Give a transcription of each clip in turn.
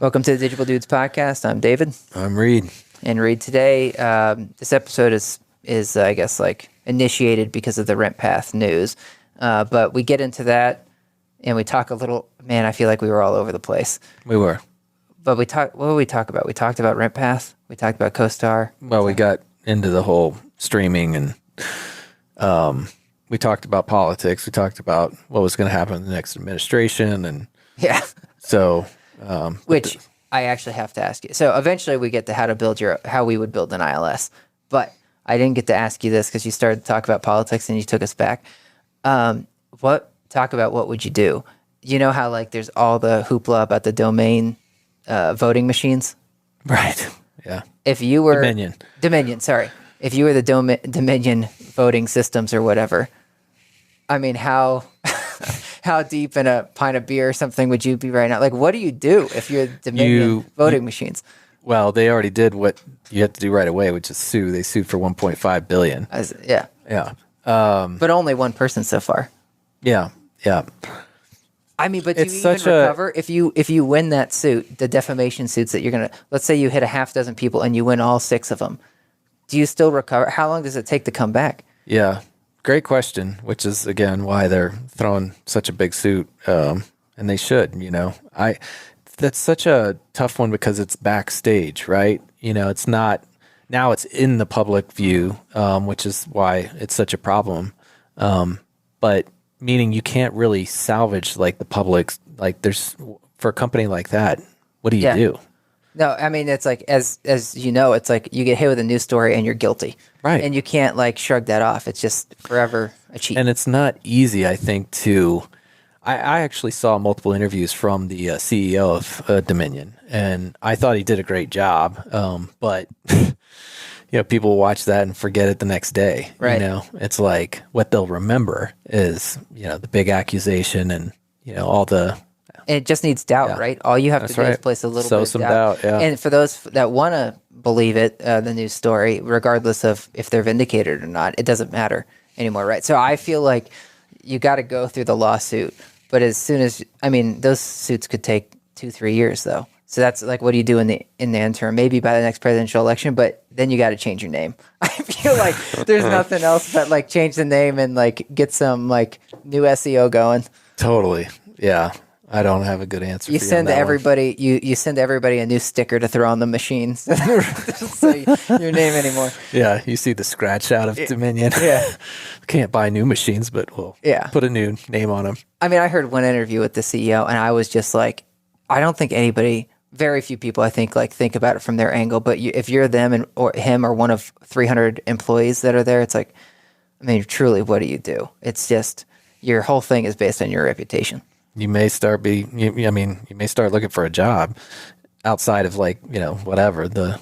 Welcome to the Digible Dudes podcast. I'm David. I'm Reid. And Reid, today, this episode is I guess, like initiated because of the RentPath news. But we get into that and we talk a little, man, I feel like we were all over the place. We were. But what did we talk about? We talked about RentPath. We talked about CoStar. Well, we got into the whole streaming and we talked about politics. We talked about what was going to happen in the next administration. And yeah. So, which I actually have to ask you. So eventually we get to how we would build an ILS. But I didn't get to ask you this because you started to talk about politics and you took us back. Talk about what would you do? You know how like there's all the hoopla about the domain voting machines? Right. Yeah. If you were Dominion, sorry. If you were the Dominion voting systems or whatever, I mean, how deep in a pint of beer or something would you be right now? Like, what do you do if you're Dominion voting machines? Well, they already did what you had to do right away, which is sue. They sued for $1.5 billion. Yeah. Yeah. But only one person so far. Yeah. Yeah. I mean, but do you even recover if you win that suit, the defamation suits that you're gonna? Let's say you hit a half dozen people and you win all 6 of them. Do you still recover? How long does it take to come back? Yeah. Great question, which is, again, why they're throwing such a big suit, and they should, that's such a tough one because it's backstage, right? It's not, now it's in the public view, which is why it's such a problem. But meaning you can't really salvage like the public, like for a company like that, what do you do? No, I mean, it's like, as you know, it's like you get hit with a news story and you're guilty. Right. And you can't like shrug that off. It's just forever a cheat. And it's not easy, I think, I actually saw multiple interviews from the CEO of Dominion, and I thought he did a great job. But, people watch that and forget it the next day. Right. It's like what they'll remember is, the big accusation and, all the... And it just needs doubt, right? All you have to do is place a little bit of doubt. Yeah. And for those that want to believe it, the news story, regardless of if they're vindicated or not, it doesn't matter anymore, right? So I feel like you got to go through the lawsuit. But as soon as, those suits could take 2-3 years, though. So that's like, what do you do in the interim? Maybe by the next presidential election, but then you got to change your name. I feel like there's nothing else but like change the name and like get some like new SEO going. Totally. Yeah. I don't have a good answer. You send everybody you send everybody a new sticker to throw on the machines. Doesn't say your name anymore. Yeah, you see the scratch out of Dominion. Yeah, can't buy new machines, but we'll put a new name on them. I mean, I heard one interview with the CEO, and I was just like, I don't think very few people, I think, like think about it from their angle. But if you're them or him or one of 300 employees that are there, it's like, truly, what do you do? It's just your whole thing is based on your reputation. You may start looking for a job outside of whatever the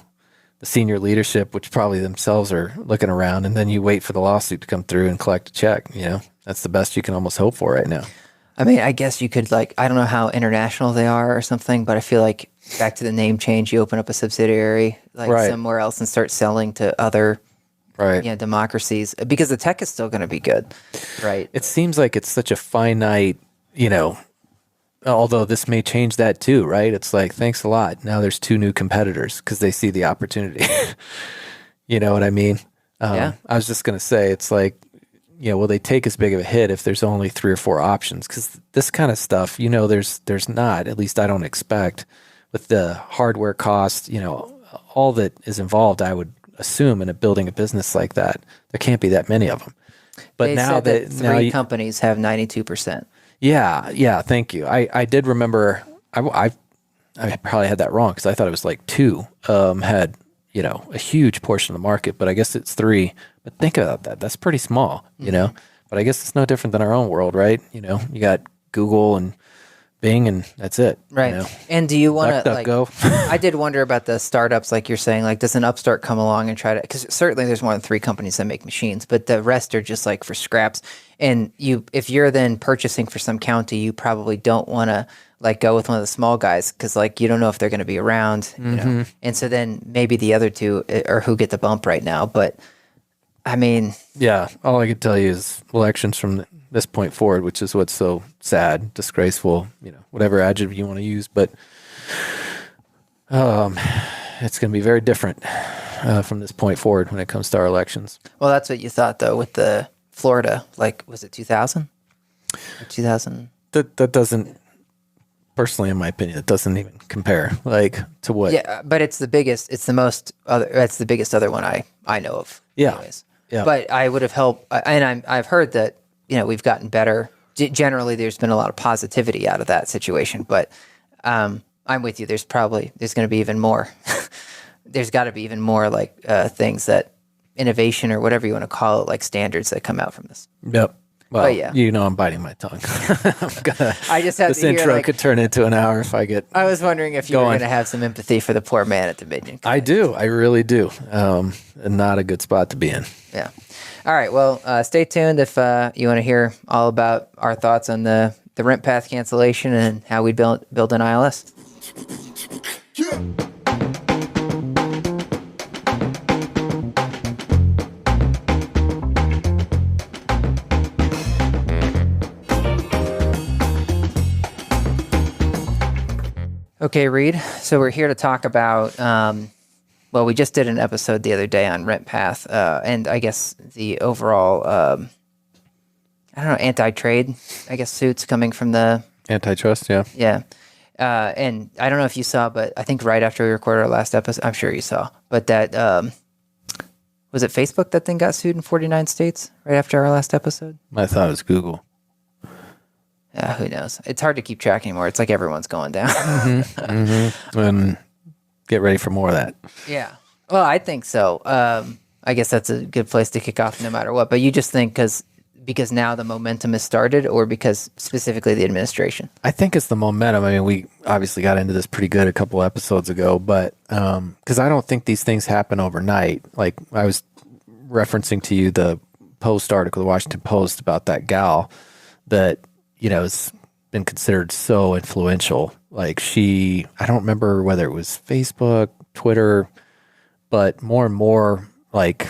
senior leadership, which probably themselves are looking around, and then you wait for the lawsuit to come through and collect a check. That's the best you can almost hope for right now. I guess you could I don't know how international they are or something, but I feel like back to the name change, you open up a subsidiary somewhere else and start selling to other democracies because the tech is still going to be good, right? It seems like it's such a finite. Although this may change that too, right? It's like, thanks a lot. Now there's 2 new competitors because they see the opportunity. You know what I mean? I was just going to say, it's like, will they take as big of a hit if there's only 3 or 4 options? Because this kind of stuff, there's not, at least I don't expect, with the hardware cost, all that is involved, I would assume, in building a business like that. There can't be that many of them. But they now said that 3 companies have 92%. Yeah. Thank you. I did remember. I probably had that wrong because I thought it was like 2 had a huge portion of the market, but I guess it's 3. But think about that. That's pretty small, But I guess it's no different than our own world, right? You got Google and Bing, and that's it. Right. And do you want to go? I did wonder about the startups, like you're saying. Like, does an upstart come along and try to? Because certainly there's more than 3 companies that make machines, but the rest are just like for scraps. And if you're then purchasing for some county, you probably don't want to go with one of the small guys because you don't know if they're going to be around. And so then maybe the other 2 are who get the bump right now. But yeah, all I can tell you is elections from this point forward, which is what's so sad, disgraceful, whatever adjective you want to use. But It's going to be very different from this point forward when it comes to our elections. Well, that's what you thought, though, with the Florida. Like, was it 2000? 2000? That doesn't, personally, in my opinion, it doesn't even compare, like, to what. Yeah, but it's the biggest. It's the most. That's the biggest other one I know of. Yeah. Anyways. Yeah. But I would have helped, and I've heard that we've gotten better. Generally, there's been a lot of positivity out of that situation. But I'm with you. There's going to be even more. There's got to be even more like things that innovation or whatever you want to call it, like standards that come out from this. Yep. Well, yeah. I'm biting my tongue. I just had this to hear, intro could turn into an hour if I get. I was wondering if you were going to have some empathy for the poor man at Dominion. I do. I really do. Not a good spot to be in. Yeah. All right. Well, stay tuned if you want to hear all about our thoughts on the RentPath cancellation and how we build an ILS. Yeah. Okay, Reid. So we're here to talk about, we just did an episode the other day on RentPath, and I guess the overall, anti-trade, suits coming from the... AntiTrust, yeah. Yeah. And I don't know if you saw, but I think right after we recorded our last episode, I'm sure you saw, but that, was it Facebook that then got sued in 49 states right after our last episode? I thought it was Google. Yeah, who knows? It's hard to keep track anymore. It's like everyone's going down. And get ready for more of that. Yeah. Well, I think so. I guess that's a good place to kick off no matter what. But you just think because now the momentum has started, or because specifically the administration? I think it's the momentum. I mean, we obviously got into this pretty good a couple episodes ago, but because I don't think these things happen overnight. Like I was referencing to you the Post article, the Washington Post, about that gal that has been considered so influential. Like I don't remember whether it was Facebook, Twitter, but more and more like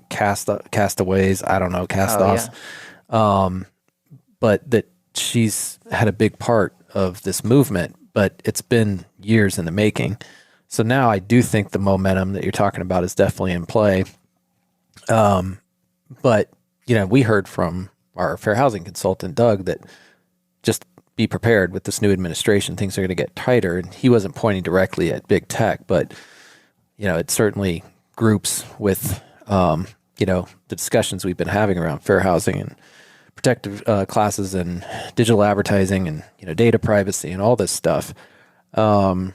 castaways, I don't know, cast-offs. Yeah. But that she's had a big part of this movement, but it's been years in the making. So now I do think the momentum that you're talking about is definitely in play. But, we heard from our fair housing consultant, Doug, that just be prepared with this new administration. Things are going to get tighter. And he wasn't pointing directly at big tech, but, it certainly groups with, the discussions we've been having around fair housing and protective classes and digital advertising and, data privacy and all this stuff. But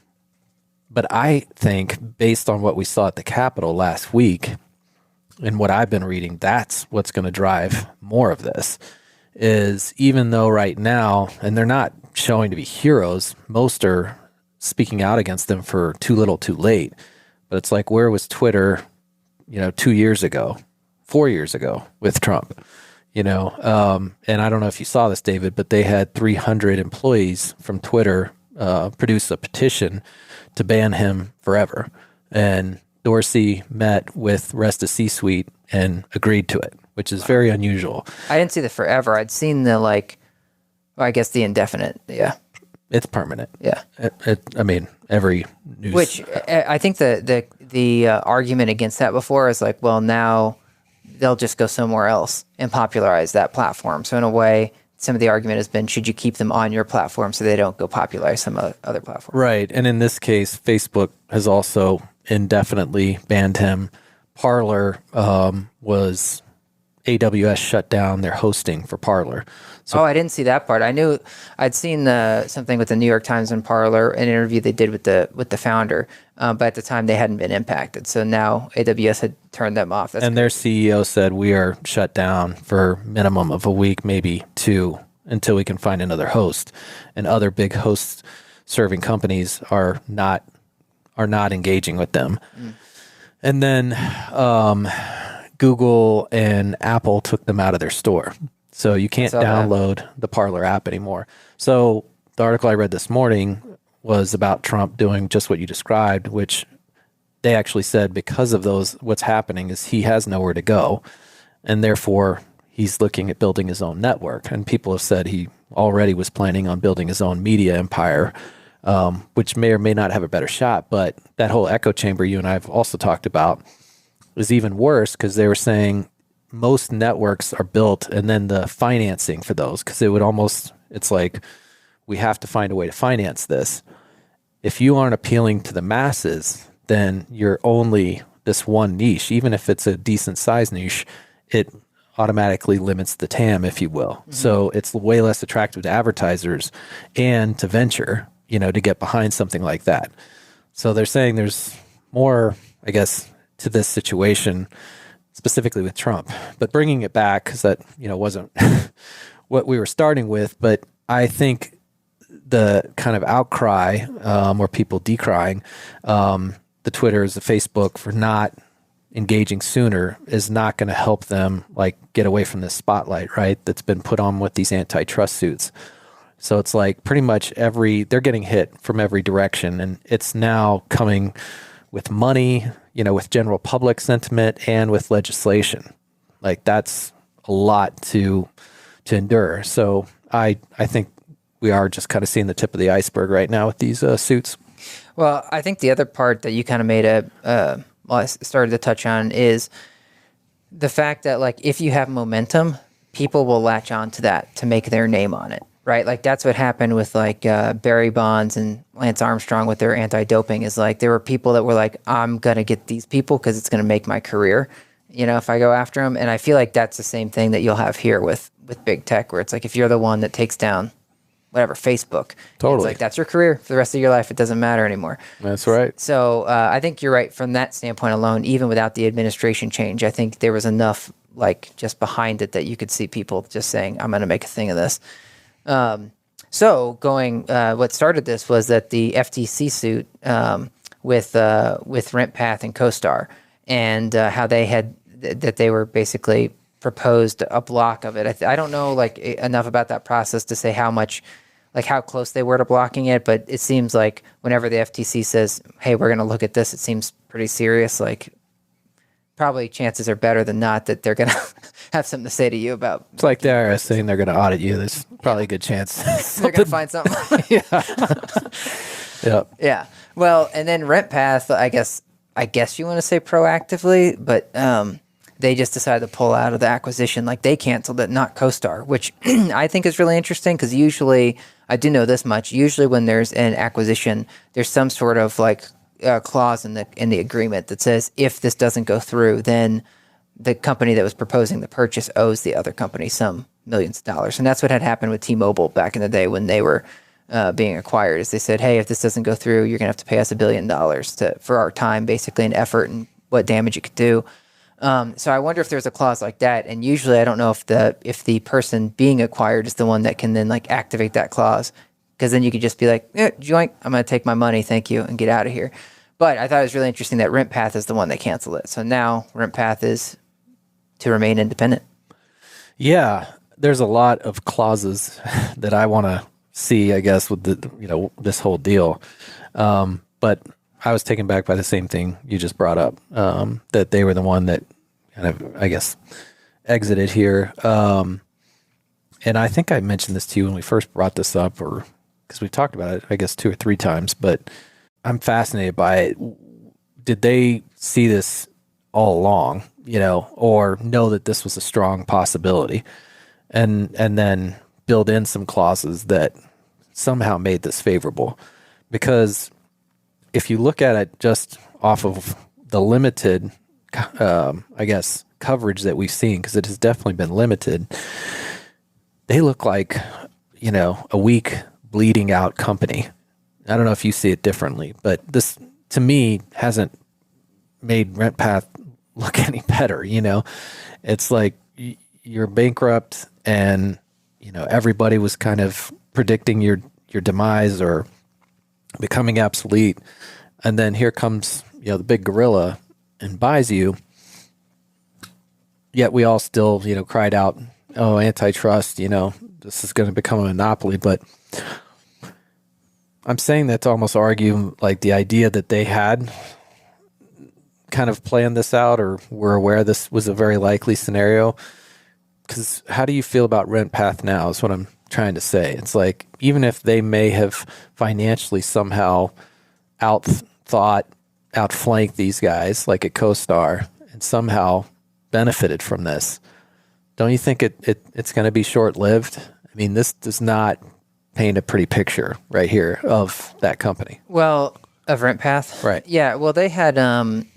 I think based on what we saw at the Capitol last week and what I've been reading, that's what's going to drive more of this. Is even though right now, and they're not showing to be heroes, most are speaking out against them for too little too late. But it's like, where was Twitter, 2 years ago, 4 years ago with Trump? And I don't know if you saw this, David, but they had 300 employees from Twitter produce a petition to ban him forever. And Dorsey met with the rest of C-suite and agreed to it, which is very unusual. I didn't see the forever. I'd seen the the indefinite. Yeah. It's permanent. Yeah. Every news. Which I think the argument against that before is like, well, now they'll just go somewhere else and popularize that platform. So in a way, some of the argument has been, should you keep them on your platform so they don't go popularize some other platform? Right. And in this case, Facebook has also indefinitely banned him. Parler was AWS shut down their hosting for Parler. So, I didn't see that part. I knew I'd seen something with the New York Times and Parler, an interview they did with the founder, but at the time they hadn't been impacted. So now AWS had turned them off. And their CEO said, we are shut down for minimum of a week, maybe two, until we can find another host. And other big host serving companies are not engaging with them. Mm. And then Google and Apple took them out of their store. So you can't download the Parler app anymore. So the article I read this morning was about Trump doing just what you described, which they actually said because of those, what's happening is he has nowhere to go. And therefore, he's looking at building his own network. And people have said he already was planning on building his own media empire. which may or may not have a better shot. But that whole echo chamber you and I have also talked about is even worse, because they were saying most networks are built and then the financing for those, because it's like, we have to find a way to finance this. If you aren't appealing to the masses, then you're only this one niche. Even if it's a decent size niche, it automatically limits the TAM, if you will. Mm-hmm. So it's way less attractive to advertisers and to venture, to get behind something like that. So they're saying there's more, I guess, to this situation, specifically with Trump. But bringing it back, because that, wasn't what we were starting with, but I think the kind of outcry, or people decrying the Twitters, the Facebook for not engaging sooner is not going to help them get away from this spotlight, right? That's been put on with these antitrust suits. So it's like pretty much they're getting hit from every direction, and it's now coming with money, with general public sentiment and with legislation. That's a lot to endure. So I think we are just kind of seeing the tip of the iceberg right now with these suits. Well, I think the other part that you kind of made I started to touch on is the fact that if you have momentum, people will latch on to that to make their name on it, right? That's what happened with Barry Bonds and Lance Armstrong with their anti-doping is there were people that were I'm going to get these people because it's going to make my career, if I go after them. And I feel like that's the same thing that you'll have here with big tech, where it's if you're the one that takes down whatever, Facebook. Totally. It's that's your career for the rest of your life. It doesn't matter anymore. That's right. So I think you're right from that standpoint alone. Even without the administration change, I think there was enough just behind it that you could see people just saying, I'm going to make a thing of this. What started this was that the FTC suit with RentPath and CoStar, and how they were basically proposed a block of it. I don't know enough about that process to say how much, how close they were to blocking it, but it seems like whenever the FTC says, hey, we're going to look at this, it seems pretty serious. Probably chances are better than not that they're going to have something to say to you about. It's like the IRS saying they're going to audit you. There's probably a good chance. They're going to find something. Yeah. Yeah. Well, and then RentPath, I guess you want to say proactively, but they just decided to pull out of the acquisition. They canceled it, not CoStar, which I think is really interesting, because usually, I do know this much, usually when there's an acquisition, there's some sort of clause in the agreement that says if this doesn't go through, then the company that was proposing the purchase owes the other company some millions of dollars. And that's what had happened with T-Mobile back in the day when they were being acquired, is they said, hey, if this doesn't go through, you're going to have to pay us $1 billion for our time, basically, and effort and what damage it could do. So I wonder if there's a clause like that. And usually I don't know if the person being acquired is the one that can then activate that clause, because then you could just be joink, I'm going to take my money, thank you, and get out of here. But I thought it was really interesting that RentPath is the one that canceled it. So now RentPath is to remain independent. Yeah, there's a lot of clauses that I want to see, I guess, with this whole deal. But I was taken back by the same thing you just brought up, that they were the one that kind of, I guess, exited here. And I think I mentioned this to you when we first brought this up, or because we talked about it, I guess, 2 or 3 times, but I'm fascinated by it. Did they see this all along, or know that this was a strong possibility, and then build in some clauses that somehow made this favorable? Because if you look at it just off of the limited, I guess, coverage that we've seen, because it has definitely been limited, they look like, a weak, bleeding out company. I don't know if you see it differently, but this, to me, hasn't made RentPath look any better. It's like you're bankrupt, and everybody was kind of predicting your demise or becoming obsolete, and then here comes the big gorilla and buys you. Yet we all still cried out, oh, antitrust, this is going to become a monopoly. But I'm saying that to almost argue the idea that they had kind of planned this out, or were aware this was a very likely scenario. Because how do you feel about RentPath now is what I'm trying to say. It's like, even if they may have financially somehow outflanked these guys like a CoStar and somehow benefited from this, don't you think it's going to be short-lived? I mean, this does not paint a pretty picture right here of that company. Well, of RentPath? Right. Yeah, well, they had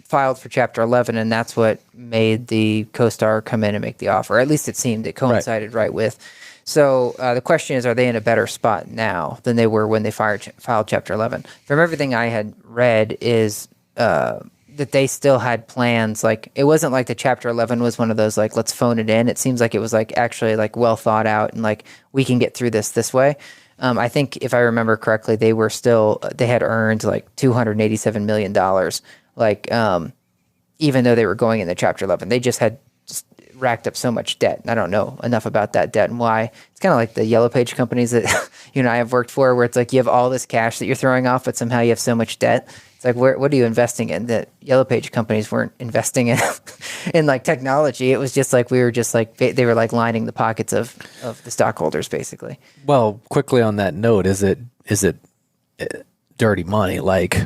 filed for Chapter 11, and that's what made the CoStar come in and make the offer. At least it seemed. It coincided right with. So the question is, are they in a better spot now than they were when they filed Chapter 11? From everything I had read is that they still had plans. Like, it wasn't like the Chapter 11 was one of those, like, let's phone it in. It seems like it was, like, actually, like, well thought out and, like, we can get through this way. I think if I remember correctly, they had earned, like, $287 million. Like, even though they were going into Chapter 11, they just racked up so much debt. And I don't know enough about that debt and why. It's kind of like the Yellow Page companies that you and I have worked for, where it's like you have all this cash that you're throwing off, but somehow you have so much debt. It's like, what are you investing in? The Yellow Page companies weren't investing in like technology. It was just like we were just like they were like lining the pockets of the stockholders, basically. Well, quickly on that note, is it dirty money? Like,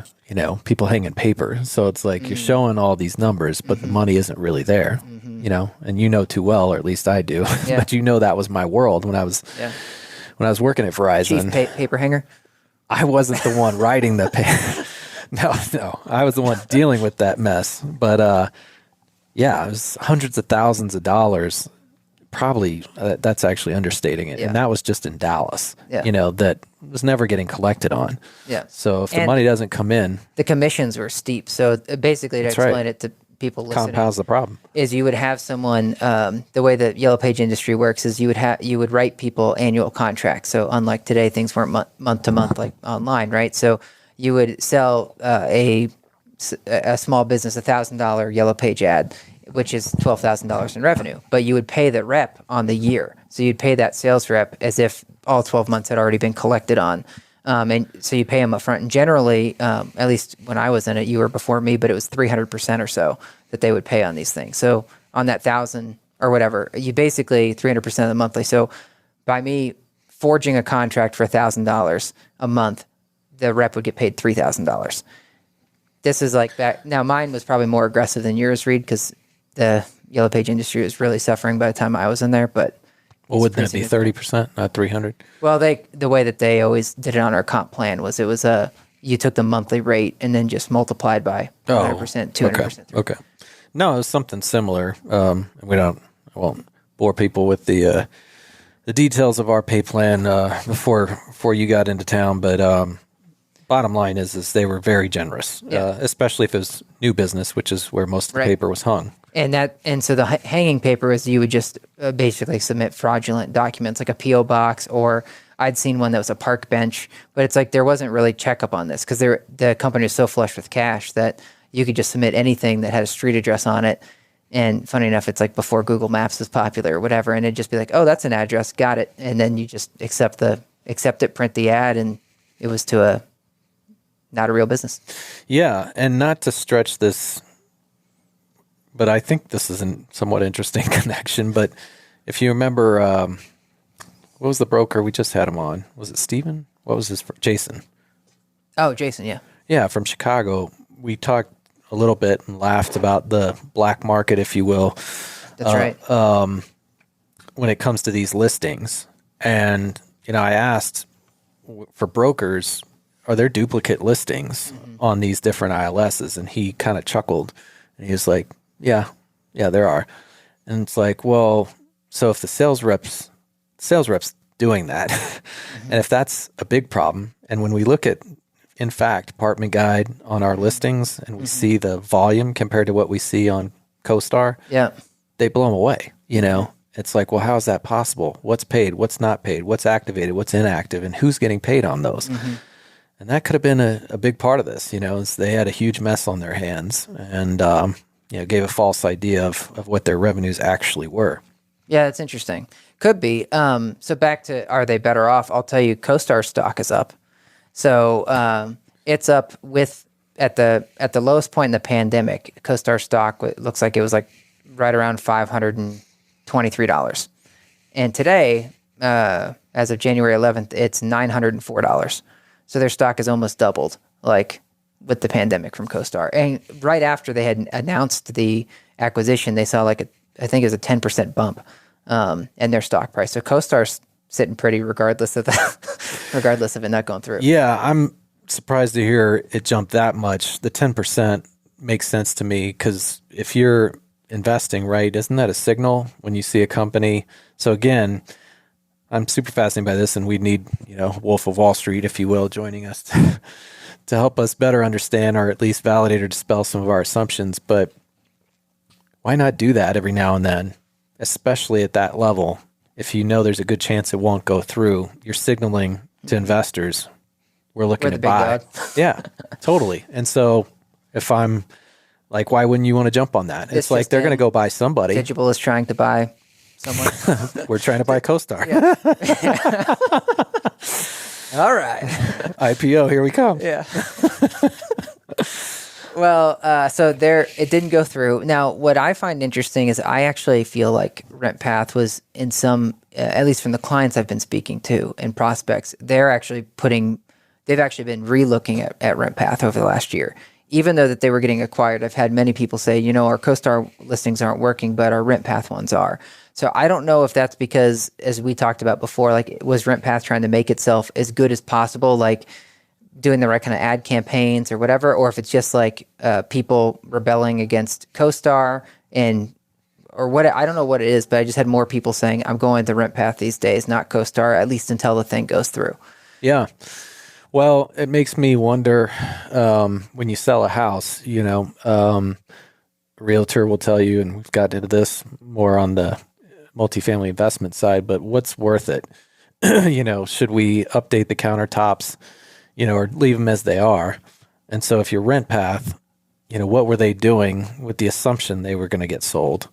people hanging paper. So it's like you're showing all these numbers, but the money isn't really there. And too well, or at least I do. Yeah. But that was my world when I was working at Verizon. Chief paper hanger. I wasn't the one writing the paper. No, I was the one dealing with that mess. But it was hundreds of thousands of dollars. Probably that's actually understating it. Yeah. And that was just in Dallas. Yeah. That was never getting collected on. Yeah. So if the money doesn't come in, the commissions were steep. So basically, to explain it to people listening, compounds the problem. Is you would have someone, the way the Yellow Page industry works is you would write people annual contracts. So unlike today, things weren't month to month like online, right? So you would sell a small business $1,000 Yellow Page ad, which is $12,000 in revenue, but you would pay the rep on the year. So you'd pay that sales rep as if all 12 months had already been collected on. And so you pay them up front. And generally, at least when I was in it, you were before me, but it was 300% or so that they would pay on these things. So on that 1,000 or whatever, you basically 300% of the monthly. So by me forging a contract for $1,000 a month, the rep would get paid $3,000. This is like that. Now mine was probably more aggressive than yours, Reid, because the Yellow Page industry was really suffering by the time I was in there. But well, wouldn't that be 30%, not 300? Well, the way that they always did it on our comp plan was you took the monthly rate and then just multiplied by 100%, 200%. Okay. No, it was something similar. I won't bore people with the details of our pay plan before you got into town, but bottom line is they were very generous, especially if it was new business, which is where most of the paper was hung. And so the hanging paper is you would just basically submit fraudulent documents like a PO box, or I'd seen one that was a park bench, but it's like there wasn't really checkup on this because the company was so flush with cash that you could just submit anything that had a street address on it. And funny enough, it's like before Google Maps was popular or whatever, and it'd just be like, oh, that's an address, got it, and then you just accept it, print the ad, and it was to not a real business. Yeah, and not to stretch this, but I think this is a somewhat interesting connection. But if you remember, what was the broker we just had him on? Was it Steven? What was his Jason? Oh, Jason, yeah. Yeah, from Chicago. We talked a little bit and laughed about the black market, if you will. That's right. When it comes to these listings. And, I asked for brokers, are there duplicate listings on these different ILSs? And he kind of chuckled and he was like, yeah, there are. And it's like, well, so if the sales reps doing that, and if that's a big problem, and when we look at, in fact, Apartment Guide on our listings and we see the volume compared to what we see on CoStar, they blow them away, It's like, well, how is that possible? What's paid? What's not paid? What's activated? What's inactive? And who's getting paid on those? And that could have been a big part of this, is they had a huge mess on their hands and, gave a false idea of what their revenues actually were. Yeah, that's interesting. Could be. So back to, are they better off? I'll tell you, CoStar stock is up. So it's up at the lowest point in the pandemic. CoStar stock looks like it was like right around $523, and today as of January 11th, it's $904. So their stock has almost doubled, like with the pandemic from CoStar. And right after they had announced the acquisition, they saw like I think it was a 10% bump in their stock price. So CoStar's sitting pretty regardless of regardless of it not going through. Yeah, I'm surprised to hear it jump that much. The 10% makes sense to me because if you're investing, right, isn't that a signal when you see a company? So again, I'm super fascinated by this, and we need, Wolf of Wall Street, if you will, joining us to help us better understand or at least validate or dispel some of our assumptions. But why not do that every now and then, especially at that level? If you know there's a good chance it won't go through, you're signaling to investors, we're looking to buy. Yeah, totally. And so if I'm like, why wouldn't you want to jump on that? It's like they're going to go buy somebody. Digible is trying to buy someone. We're trying to buy CoStar. Yeah. All right. IPO, here we come. Yeah. Well, so it didn't go through. Now, what I find interesting is I actually feel like RentPath was in some, at least from the clients I've been speaking to and prospects, they've actually been re-looking at RentPath over the last year. Even though that they were getting acquired, I've had many people say, our CoStar listings aren't working, but our RentPath ones are. So I don't know if that's because, as we talked about before, like was RentPath trying to make itself as good as possible, like doing the right kind of ad campaigns or whatever, or if it's just like people rebelling against CoStar or what, I don't know what it is, but I just had more people saying, I'm going to RentPath these days, not CoStar, at least until the thing goes through. Yeah. Well, it makes me wonder when you sell a house, a realtor will tell you, and we've gotten into this more on the multifamily investment side, but what's worth it? Should we update the countertops, or leave them as they are? And so if you're RentPath, what were they doing with the assumption they were going to get sold?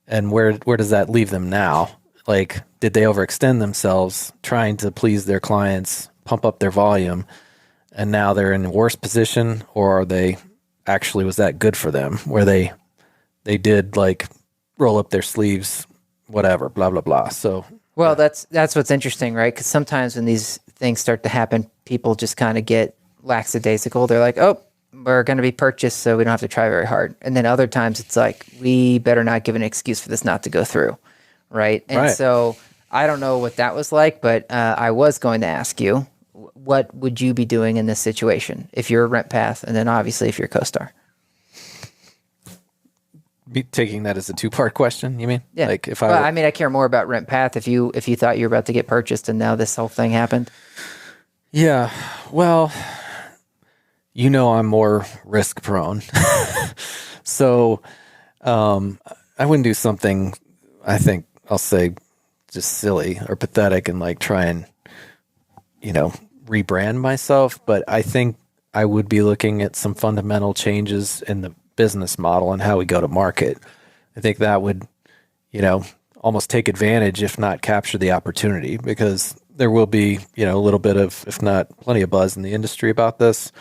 And where does that leave them now? Like, did they overextend themselves trying to please their clients, pump up their volume, and now they're in a worse position? Or are they actually, was that good for them where they did like roll up their sleeves, whatever, blah, blah, blah. So, well, that's what's interesting, right? Because sometimes when these things start to happen, people just kind of get lackadaisical. They're like, oh, we're going to be purchased, so we don't have to try very hard. And then other times it's like, we better not give an excuse for this not to go through, right? And so I don't know what that was like, but I was going to ask you, what would you be doing in this situation if you're a RentPath, and then obviously if you're CoStar? Be taking that as a two-part question, you mean? Yeah. Like if I care more about RentPath if you thought you were about to get purchased and now this whole thing happened. Yeah. Well, I'm more risk prone. So I wouldn't do something, I think I'll say, just silly or pathetic and like try and, rebrand myself. But I think I would be looking at some fundamental changes in the business model and how we go to market. I think that would, almost take advantage, if not capture the opportunity, because there will be, a little bit of, if not plenty of buzz in the industry about this.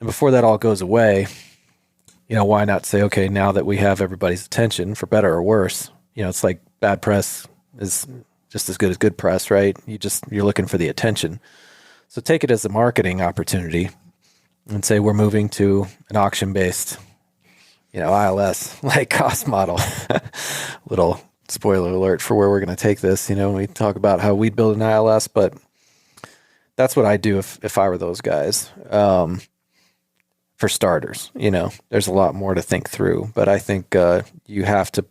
And before that all goes away, why not say, okay, now that we have everybody's attention, for better or worse, it's like bad press is just as good as good press, right? You're looking for the attention. So take it as a marketing opportunity and say we're moving to an auction-based, ILS like cost model. Little spoiler alert for where we're going to take this. We talk about how we build an ILS, but that's what I do if I were those guys. For starters, there's a lot more to think through, but I think you have to,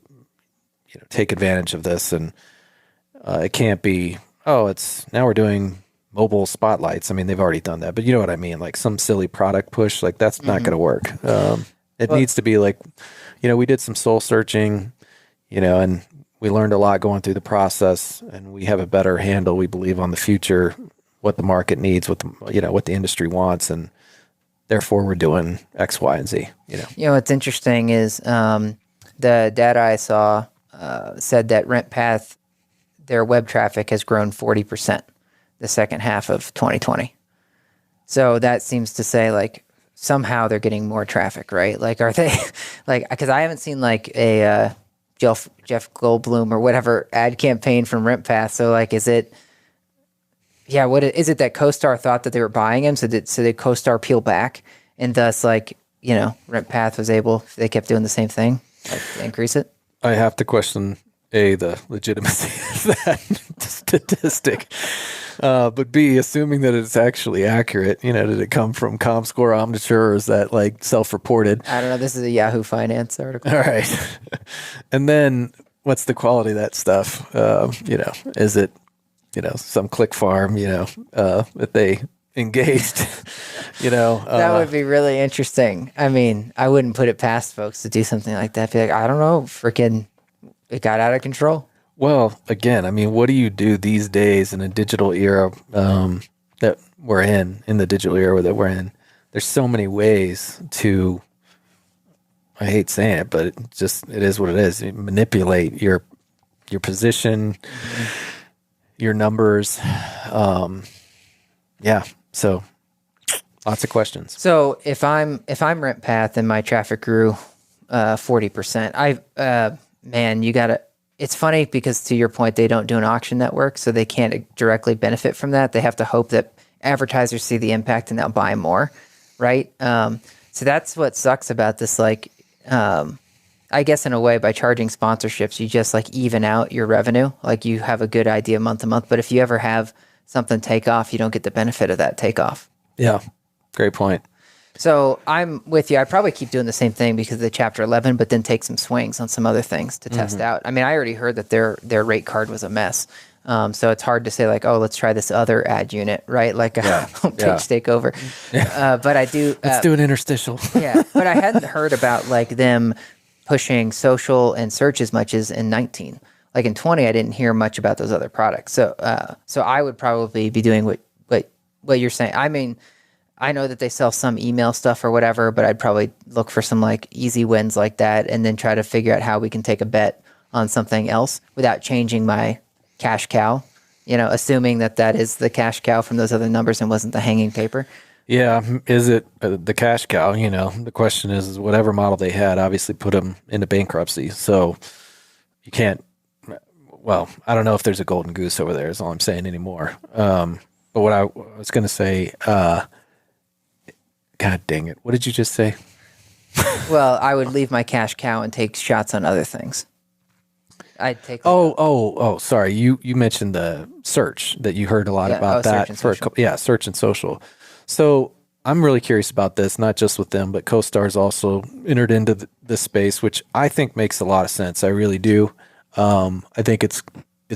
take advantage of this, and it can't be, it's now we're doing mobile spotlights. I mean, they've already done that, but you know what I mean? Like some silly product push, like that's not going to work. It needs to be like, we did some soul searching, and we learned a lot going through the process, and we have a better handle, we believe, on the future, what the market needs, what the industry wants, and therefore we're doing X, Y, and Z. What's interesting is the data I saw said that RentPath, their web traffic has grown 40% the second half of 2020. So that seems to say like somehow they're getting more traffic, right? Like, are they like, because I haven't seen like a Jeff Goldblum or whatever ad campaign from RentPath. So like, is it Yeah, what is it that CoStar thought that they were buying him? So did CoStar peel back, and thus, like, RentPath was able, they kept doing the same thing, like, to increase it? I have to question the legitimacy of that statistic, but B, assuming that it's actually accurate. Did it come from ComScore, Omniture, or is that like self-reported? I don't know. This is a Yahoo Finance article. All right, and then what's the quality of that stuff? Is it some click farm, that they engaged, That would be really interesting. I mean, I wouldn't put it past folks to do something like that. Be like, I don't know, freaking, it got out of control. Well, again, I mean, what do you do these days in a digital era that we're in the digital era that we're in? There's so many ways to, I hate saying it, but it is what it is. You manipulate your position, your numbers. Yeah. So lots of questions. So if I'm RentPath and my traffic grew 40%, man, you gotta. It's funny because, to your point, they don't do an auction network, so they can't directly benefit from that. They have to hope that advertisers see the impact and they'll buy more, right? So that's what sucks about this. Like, I guess in a way, by charging sponsorships, you just like even out your revenue. Like, you have a good idea month to month, but if you ever have something take off, you don't get the benefit of that takeoff. Yeah, great point. So I'm with you. I probably keep doing the same thing because of the Chapter 11, but then take some swings on some other things to test out. I mean, I already heard that their rate card was a mess. So it's hard to say like, oh, let's try this other ad unit, right? Like a homepage takeover. But I do. Let's do an interstitial. Yeah, but I hadn't heard about like them pushing social and search as much as in 19. Like in 20, I didn't hear much about those other products. So I would probably be doing what you're saying. I mean, I know that they sell some email stuff or whatever, but I'd probably look for some like easy wins like that, and then try to figure out how we can take a bet on something else without changing my cash cow. Assuming that is the cash cow from those other numbers and wasn't the hanging paper. Yeah, is it the cash cow? The question is whatever model they had obviously put them into bankruptcy. So you can't. Well, I don't know if there's a golden goose over there, is all I'm saying anymore. But what I was going to say, God dang it. What did you just say? Well, I would leave my cash cow and take shots on other things. I'd take. Sorry. You mentioned the search, that you heard a lot about that. Search and social. So I'm really curious about this, not just with them, but CoStar's also entered into this space, which I think makes a lot of sense. I really do. I think it's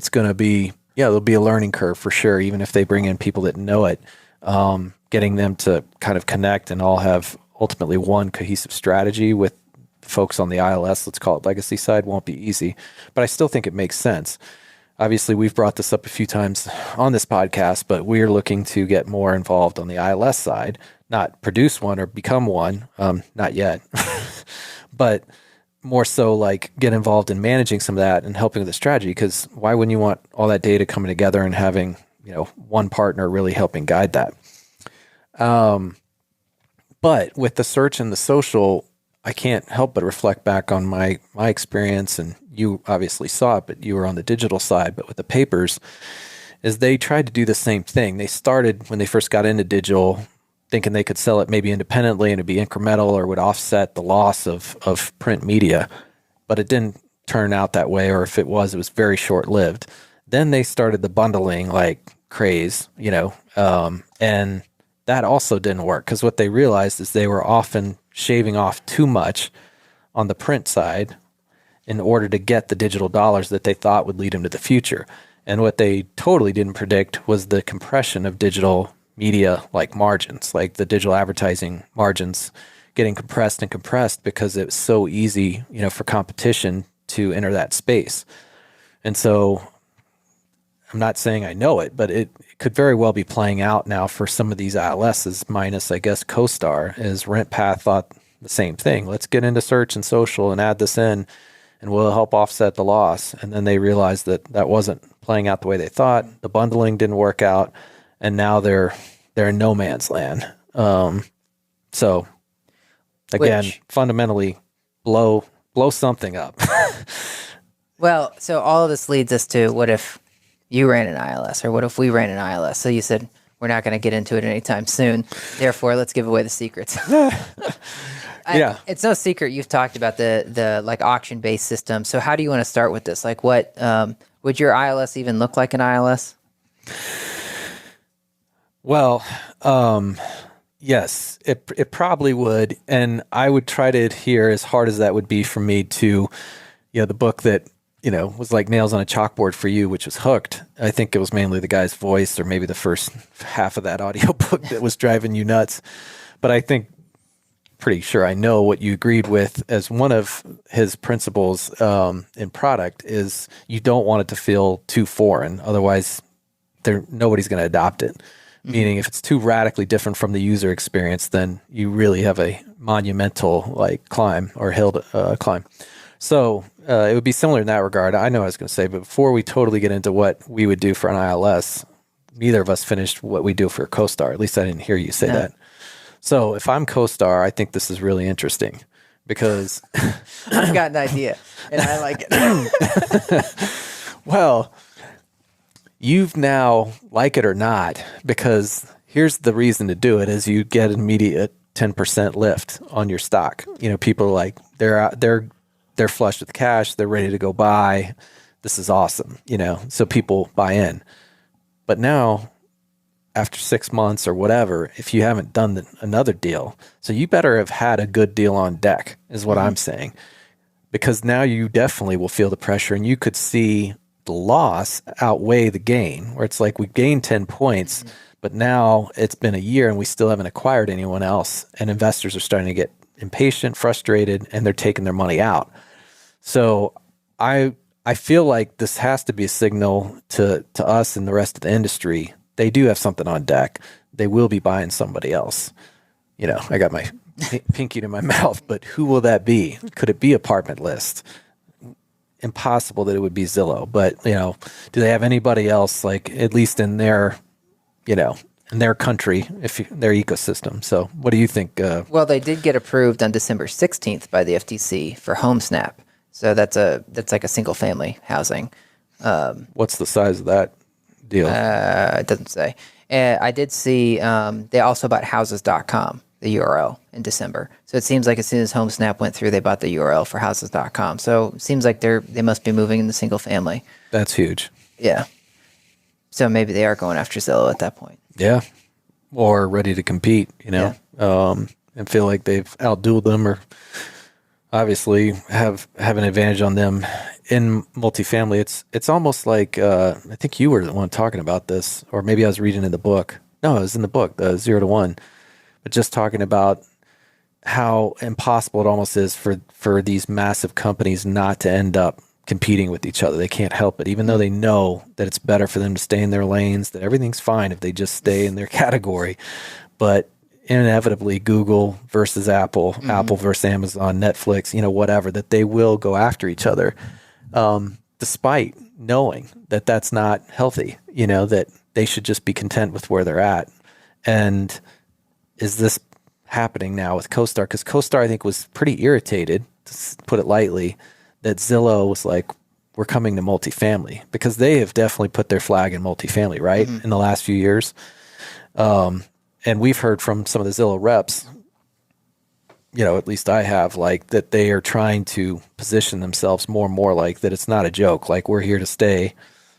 going to be, there'll be a learning curve for sure, even if they bring in people that know it. Getting them to kind of connect and all have ultimately one cohesive strategy with folks on the ILS, let's call it legacy side, won't be easy. But I still think it makes sense. Obviously, we've brought this up a few times on this podcast, but we're looking to get more involved on the ILS side, not produce one or become one, not yet, but more so like get involved in managing some of that and helping with the strategy. Because why wouldn't you want all that data coming together and having one partner really helping guide that? But with the search and the social, I can't help but reflect back on my experience, and you obviously saw it, but you were on the digital side. But with the papers, is they tried to do the same thing. They started when they first got into digital, thinking they could sell it maybe independently and it'd be incremental or would offset the loss of print media, but it didn't turn out that way. Or if it was very short-lived. Then they started the bundling like craze, and that also didn't work, because what they realized is they were often shaving off too much on the print side in order to get the digital dollars that they thought would lead them to the future. And what they totally didn't predict was the compression of digital media like margins, like the digital advertising margins getting compressed because it was so easy, for competition to enter that space. And so I'm not saying I know it, but it could very well be playing out now for some of these ILSs, minus, I guess, CoStar, as RentPath thought the same thing. Let's get into search and social and add this in, and we'll help offset the loss. And then they realized that wasn't playing out the way they thought. The bundling didn't work out, and now they're in no man's land. So again, fundamentally blow something up. Well, so all of this leads us to, what if you ran an ILS, or what if we ran an ILS? So you said, we're not going to get into it anytime soon. Therefore, let's give away the secrets. Yeah. It's no secret you've talked about the like auction-based system. So how do you want to start with this? Like what would your ILS even look like an ILS? Well, yes, it probably would. And I would try to adhere, as hard as that would be for me, to, the book that, was like nails on a chalkboard for you, which was Hooked. I think it was mainly the guy's voice, or maybe the first half of that audiobook that was driving you nuts. But I think, pretty sure I know what you agreed with as one of his principles in product is you don't want it to feel too foreign. Otherwise, nobody's going to adopt it. Mm-hmm. Meaning if it's too radically different from the user experience, then you really have a monumental like climb or hill to climb. So it would be similar in that regard. I know what I was going to say, but before we totally get into what we would do for an ILS, neither of us finished what we do for CoStar. At least I didn't hear you say that. So if I'm CoStar, I think this is really interesting because I've got an idea and I like it. Well, you've now, like it or not, because here's the reason to do it is you get an immediate 10% lift on your stock. People are like, they're flush with cash. They're ready to go buy. This is awesome. So people buy in. But now, after 6 months or whatever, if you haven't done another deal, so you better have had a good deal on deck, is what I'm saying. Because now you definitely will feel the pressure, and you could see the loss outweigh the gain, where it's like we gained 10 points, but now it's been a year and we still haven't acquired anyone else, and investors are starting to get impatient, frustrated, and they're taking their money out. So I feel like this has to be a signal to us and the rest of the industry. They do have something on deck. They will be buying somebody else. I got my pinky to my mouth, but who will that be? Could it be Apartment List? Impossible that it would be Zillow, but do they have anybody else, like at least in their, in their country, their ecosystem? So what do you think? Well, they did get approved on December 16th by the FTC for HomeSnap. So that's like a single family housing. What's the size of that deal? It doesn't say. I did see they also bought houses.com, the URL, in December. So it seems like as soon as HomeSnap went through, they bought the URL for houses.com. So it seems like they must be moving in the single family. That's huge. Yeah. So maybe they are going after Zillow at that point. Yeah. Or ready to compete, and feel like they've outdueled them, or obviously have an advantage on them in multifamily. It's almost like I think you were the one talking about this, or maybe I was reading in the book. No, it was in the book, the 0 to 1. But just talking about how impossible it almost is for these massive companies not to end up competing with each other. They can't help it, even though they know that it's better for them to stay in their lanes, that everything's fine if they just stay in their category. But inevitably, Google versus Apple, Apple versus Amazon, Netflix, whatever, that they will go after each other, despite knowing that that's not healthy, that they should just be content with where they're at. And is this happening now with CoStar? Because CoStar, I think, was pretty irritated, to put it lightly, that Zillow was like, we're coming to multifamily, because they have definitely put their flag in multifamily, right? In the last few years. And we've heard from some of the Zillow reps, at least I have, like that they are trying to position themselves more and more like that it's not a joke, like we're here to stay.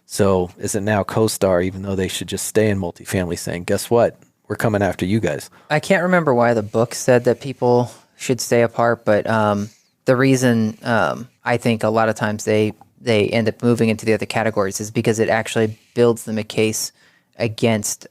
So is it now CoStar, even though they should just stay in multifamily, saying, guess what? We're coming after you guys. I can't remember why the book said that people should stay apart, but the reason I think a lot of times they end up moving into the other categories is because it actually builds them a case against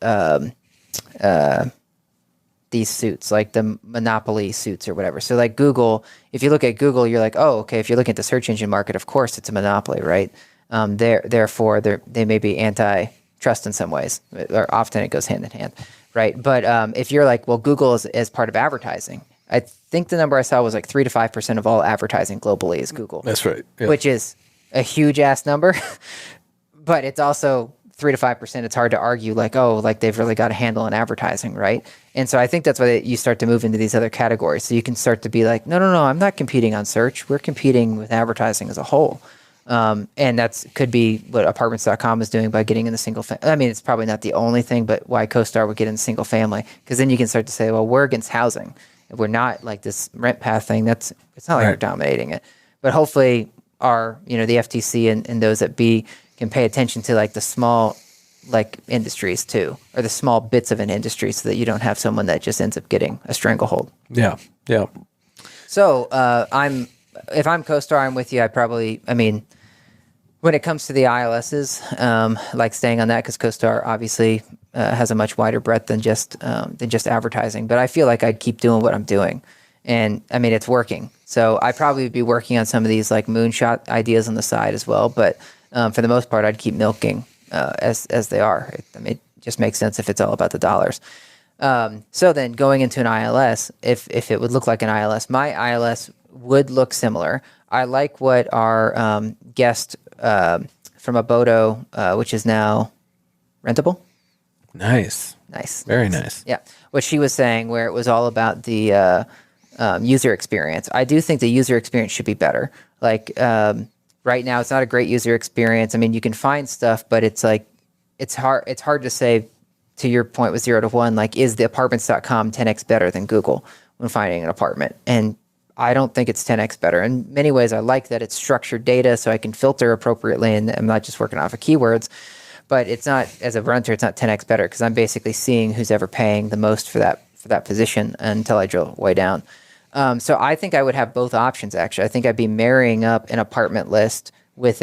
these suits, like the monopoly suits or whatever. So like Google, if you look at Google, you're like, oh, okay, if you're looking at the search engine market, of course it's a monopoly, right? Therefore, they may be antitrust in some ways, or often it goes hand in hand, right? But if you're like, well, Google is part of advertising. I think the number I saw was like 3 to 5% of all advertising globally is Google. That's right. Yeah. Which is a huge ass number, but it's also 3 to 5%. It's hard to argue like, oh, like they've really got a handle on advertising, right? And so I think that's why you start to move into these other categories. So you can start to be like, no, I'm not competing on search. We're competing with advertising as a whole. And could be what apartments.com is doing by getting in the I mean, it's probably not the only thing, but why CoStar would get in single family. Because then you can start to say, well, we're against housing. If we're not like this RentPath thing, it's not like we're dominating it. But hopefully the FTC and those that can pay attention to like the small like industries too, or the small bits of an industry, so that you don't have someone that just ends up getting a stranglehold. Yeah. Yeah. So if I'm CoStar, I'm with you. When it comes to the ILSs, like staying on that, because CoStar obviously has a much wider breadth than just advertising. But I feel like I'd keep doing what I'm doing, and I mean it's working. So I probably would be working on some of these like moonshot ideas on the side as well. But for the most part, I'd keep milking as they are. It just makes sense if it's all about the dollars. So then going into an ILS, if it would look like an ILS, my ILS would look similar. I like what our guest from Abodo, which is now Rentable. Nice. Very nice. Yeah. What she was saying, where it was all about the user experience. I do think the user experience should be better. Like right now, it's not a great user experience. I mean, you can find stuff, but it's like it's hard to say, to your point with 0 to 1, like, is the apartments.com 10x better than Google when finding an apartment? And I don't think it's 10x better. In many ways, I like that it's structured data so I can filter appropriately and I'm not just working off of keywords. But it's not, as a renter, it's not 10x better, because I'm basically seeing who's ever paying the most for that position until I drill way down. So I think I would have both options, actually. I think I'd be marrying up an apartment list with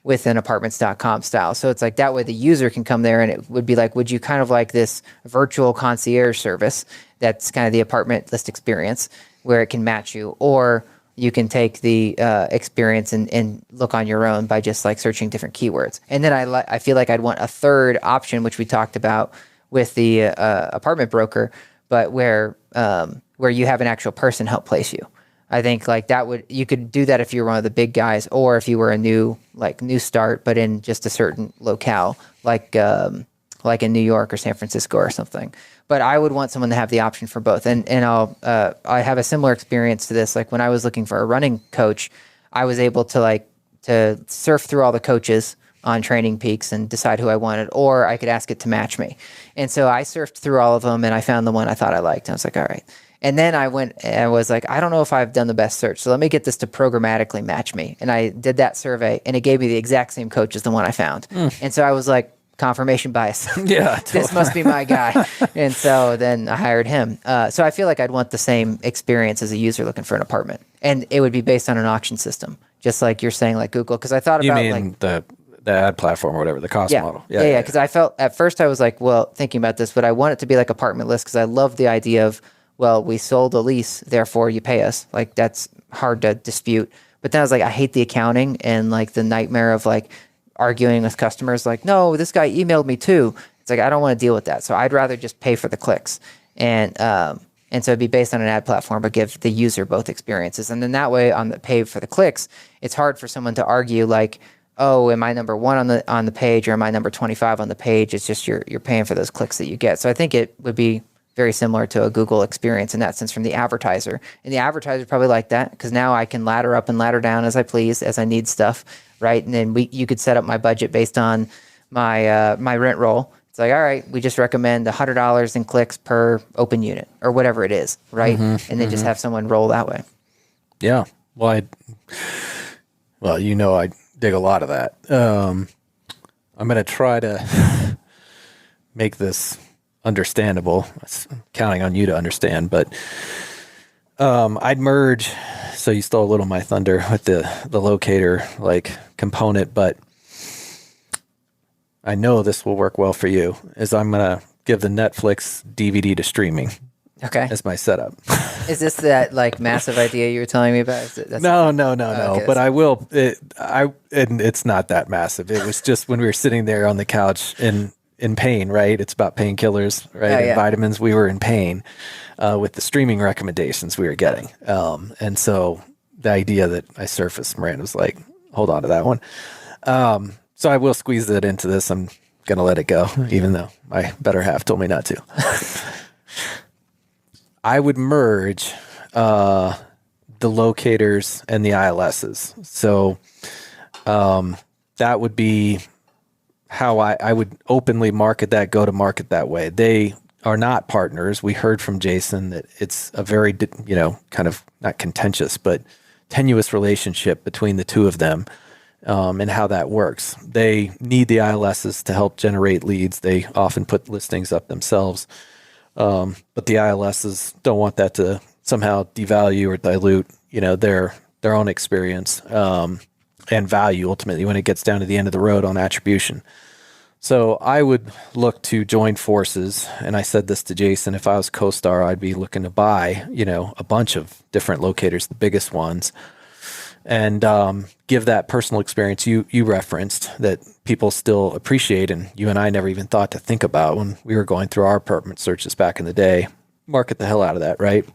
with an apartments.com style. So it's like that way the user can come there and it would be like, would you kind of like this virtual concierge service that's kind of the apartment list experience where it can match you, or you can take the experience and look on your own by just like searching different keywords. And then I feel like I'd want a third option, which we talked about with the apartment broker, but where you have an actual person help place you. I think like you could do that if you were one of the big guys, or if you were a new start, but in just a certain locale, like in New York or San Francisco or something. But I would want someone to have the option for both. And I have a similar experience to this. Like when I was looking for a running coach, I was able to surf through all the coaches on Training Peaks and decide who I wanted, or I could ask it to match me. And so I surfed through all of them and I found the one I thought I liked. And I was like, all right. And then I went and I was like, I don't know if I've done the best search. So let me get this to programmatically match me. And I did that survey and it gave me the exact same coach as the one I found. And so I was like, confirmation bias. Yeah, totally. This must be my guy. And so then I hired him. So I feel like I'd want the same experience as a user looking for an apartment. And it would be based on an auction system, just like you're saying, like Google. Because I thought about like the ad platform or whatever, the cost model. Yeah. Because I felt at first I was like, well, thinking about this, but I want it to be like apartment list because I love the idea of, well, we sold a lease, therefore you pay us. Like that's hard to dispute. But then I was like, I hate the accounting and like the nightmare of like arguing with customers. Like, no, this guy emailed me too. It's like, I don't want to deal with that. So I'd rather just pay for the clicks. And so it'd be based on an ad platform, but give the user both experiences. And then that way on the pay for the clicks, it's hard for someone to argue like, oh, am I number 1 on the page or am I number 25 on the page? It's just you're paying for those clicks that you get. So I think it would be very similar to a Google experience in that sense from the advertiser. And the advertiser probably like that because now I can ladder up and ladder down as I please, as I need stuff, right? And then you could set up my budget based on my my rent roll. It's like, all right, we just recommend $100 in clicks per open unit or whatever it is, right? And then just have someone roll that way. Yeah. Well, I dig a lot of that. I'm going to try to make this understandable. I'm counting on you to understand, but I'd merge. So you stole a little of my thunder with the locator like component, but I know this will work well for you. Is I'm gonna give the Netflix DVD to streaming. Okay, as my setup. Is this that like massive idea you were telling me about? No. Okay, but I will. And it's not that massive. It was just when we were sitting there on the couch in pain, right? It's about painkillers, right? And vitamins. We were in pain with the streaming recommendations we were getting. And so the idea that I surfaced, Miranda was like, hold on to that one. So I will squeeze that into this. I'm going to let it go, even though my better half told me not to. I would merge the the locators and the ILSs. So that would be how I would openly market that, go to market that way. They are not partners. We heard from Jason that it's a very, kind of not contentious, but tenuous relationship between the two of them, and how that works. They need the ILSs to help generate leads. They often put listings up themselves. But the ILSs don't want that to somehow devalue or dilute, their own experience, and value ultimately when it gets down to the end of the road on attribution. So I would look to join forces, and I said this to Jason, if I was CoStar, I'd be looking to buy, a bunch of different locators, the biggest ones, and give that personal experience you referenced that people still appreciate, and you and I never even thought to think about when we were going through our apartment searches back in the day. Market the hell out of that, right?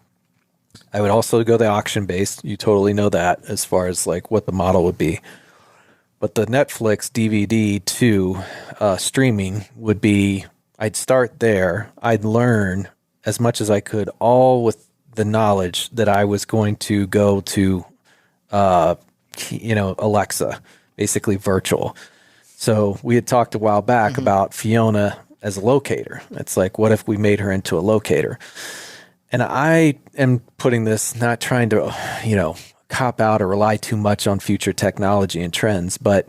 I would also go the auction based. You totally know that as far as like what the model would be. But the Netflix DVD to streaming would be, I'd start there. I'd learn as much as I could, all with the knowledge that I was going to go to, Alexa, basically virtual. So we had talked a while back about Fiona as a locator. It's like, what if we made her into a locator? And I am putting this, not trying to, cop out or rely too much on future technology and trends. But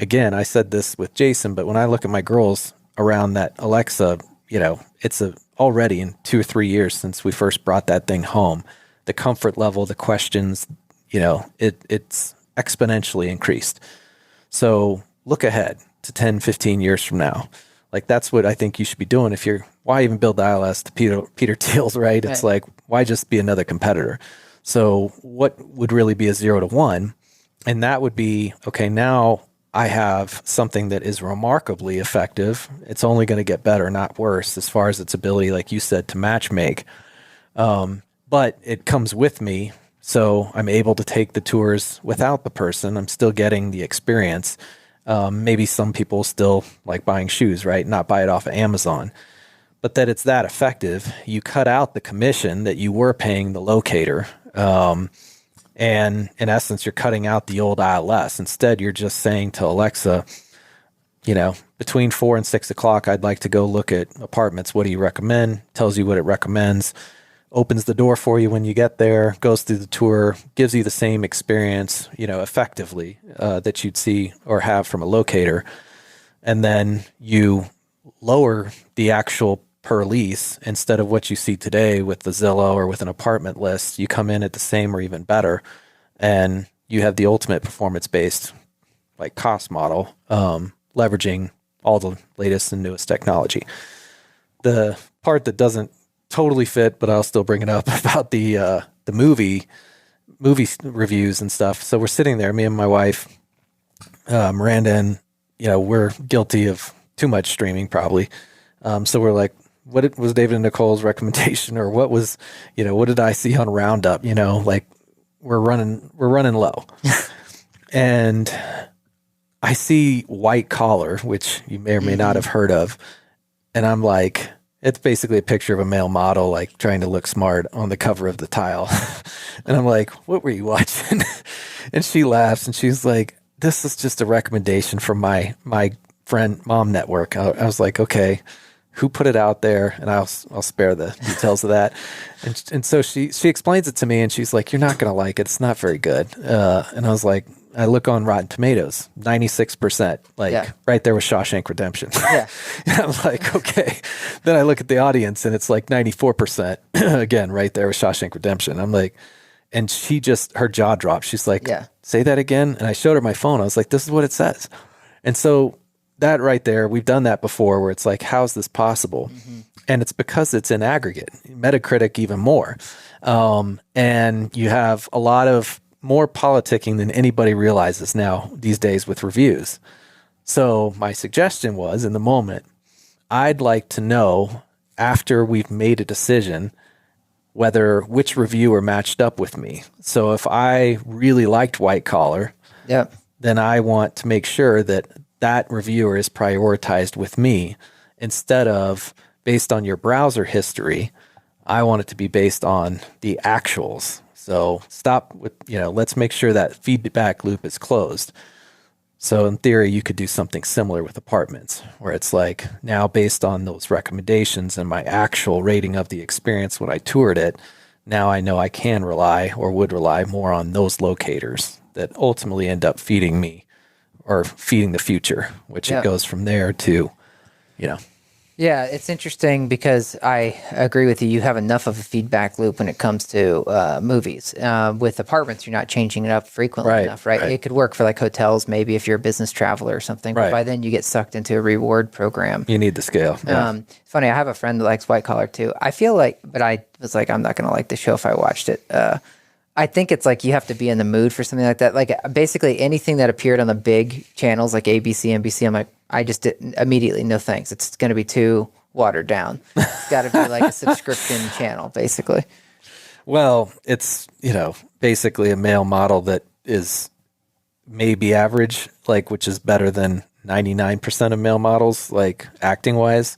again, I said this with Jason, but when I look at my girls around that Alexa, it's already in 2 or 3 years since we first brought that thing home, the comfort level, the questions, it's exponentially increased. So look ahead to 10, 15 years from now. Like, that's what I think you should be doing. Why even build the ILS to Peter Thiel's, right? It's like, why just be another competitor? So what would really be a 0 to 1? And that would be, okay, now I have something that is remarkably effective. It's only going to get better, not worse, as far as its ability, like you said, to match make. But it comes with me. So I'm able to take the tours without the person. I'm still getting the experience. Maybe some people still like buying shoes, right? Not buy it off of Amazon. But that it's that effective, you cut out the commission that you were paying the locator. And in essence, you're cutting out the old ILS. Instead, you're just saying to Alexa, between 4 and 6 o'clock, I'd like to go look at apartments. What do you recommend? Tells you what it recommends. Opens the door for you when you get there, goes through the tour, gives you the same experience, effectively, that you'd see or have from a locator. And then you lower the actual per lease instead of what you see today with the Zillow or with an apartment list. You come in at the same or even better, and you have the ultimate performance-based like cost model, leveraging all the latest and newest technology. The part that doesn't totally fit, but I'll still bring it up about the movie reviews and stuff. So we're sitting there, me and my wife, Miranda, and we're guilty of too much streaming probably. So we're like, what was David and Nicole's recommendation, or what was, what did I see on Roundup? Like we're running low. And I see White Collar, which you may or may not have heard of. And I'm like, it's basically a picture of a male model, like trying to look smart on the cover of the Tile. And I'm like, what were you watching? And she laughs and she's like, this is just a recommendation from my friend Mom Network. I was like, okay, who put it out there? And I'll spare the details of that. And so she explains it to me, and she's like, you're not going to like it. It's not very good. And I was like, I look on Rotten Tomatoes, 96%, right there with Shawshank Redemption. Yeah. And I'm like, okay. Then I look at the audience and it's like 94%, again, right there with Shawshank Redemption. I'm like, and her jaw dropped. She's like, say that again. And I showed her my phone. I was like, this is what it says. And so that right there, we've done that before where it's like, how's this possible? Mm-hmm. And it's because it's in aggregate, Metacritic even more. And you have a lot of more politicking than anybody realizes now these days with reviews. So my suggestion was, in the moment, I'd like to know after we've made a decision which reviewer matched up with me. So if I really liked White Collar, then I want to make sure that reviewer is prioritized with me instead of based on your browser history. I want it to be based on the actuals. So stop with, let's make sure that feedback loop is closed. So in theory, you could do something similar with apartments, where it's like, now based on those recommendations and my actual rating of the experience when I toured it, now I know I can rely or would rely more on those locators that ultimately end up feeding me or feeding the future, which it goes from there to, Yeah, it's interesting because I agree with you. You have enough of a feedback loop when it comes to movies. With apartments, you're not changing it up frequently enough, right? It could work for like hotels, maybe if you're a business traveler or something. But by then, you get sucked into a reward program. You need the scale. Yeah. It's funny. I have a friend that likes White Collar too. I feel like, but I was like, I'm not going to like the show if I watched it. I think it's like you have to be in the mood for something like that. Like basically anything that appeared on the big channels like ABC, NBC, I'm like, I just didn't immediately, no thanks. It's going to be too watered down. It's got to be like a subscription channel, basically. Well, it's, basically a male model that is maybe average, like, which is better than 99% of male models, like acting wise.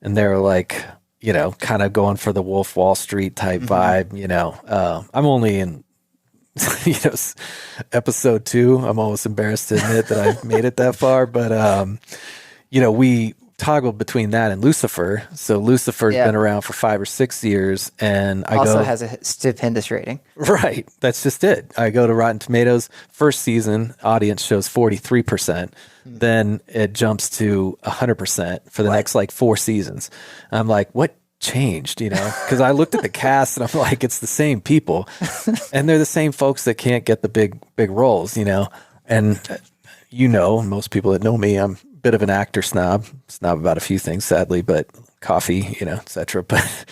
And they're like, kind of going for the Wolf Wall Street type vibe, I'm only in, episode 2. I'm almost embarrassed to admit that I've made it that far, but, we toggled between that and Lucifer. So Lucifer's been around for 5 or 6 years, and I also has a stupendous rating. Right. That's just it. I go to Rotten Tomatoes. First season, audience shows 43%. Then it jumps to 100% for the next like 4 seasons. I'm like, what changed? Because I looked at the cast and I'm like, it's the same people, and they're the same folks that can't get the big roles. And most people that know me, I'm bit of an actor snob about a few things, sadly, but coffee, etc. But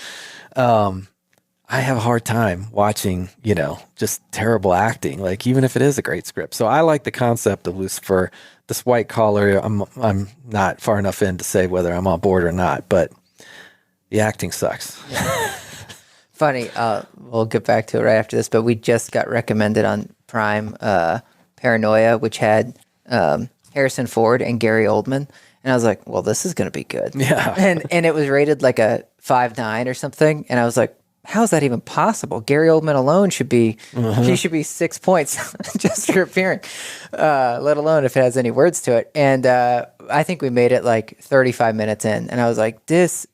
I have a hard time watching, just terrible acting, like even if it is a great script. So I like the concept of Lucifer. This White Collar, I'm not far enough in to say whether I'm on board or not, but the acting sucks. Funny, we'll get back to it right after this, but we just got recommended on Prime Paranoia, which had Harrison Ford and Gary Oldman. And I was like, well, this is going to be good. Yeah. And it was rated like a 5.9 or something. And I was like, how is that even possible? Gary Oldman alone should be, he should be 6 points just for appearing, let alone if it has any words to it. And I think we made it like 35 minutes in. And I was like,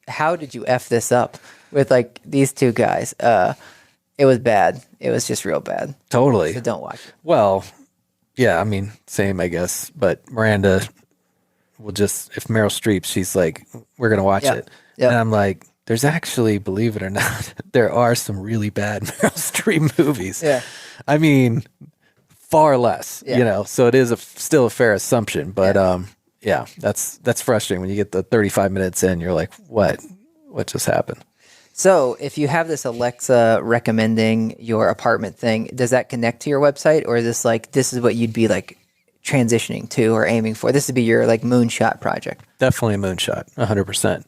how did you F this up with like these two guys? It was bad. It was just real bad. Totally. So don't watch it. Well, yeah, I mean, same, I guess. But Miranda will just, if Meryl Streep, she's like, we're going to watch it. Yep. And I'm like, there's actually, believe it or not, there are some really bad Meryl Streep movies. Yeah. I mean, far less, so it is still a fair assumption. But that's frustrating when you get the 35 minutes in, you're like, what just happened? So if you have this Alexa recommending your apartment thing, does that connect to your website, or is this like, this is what you'd be like transitioning to or aiming for? This would be your like moonshot project. Definitely a moonshot, 100%. I'm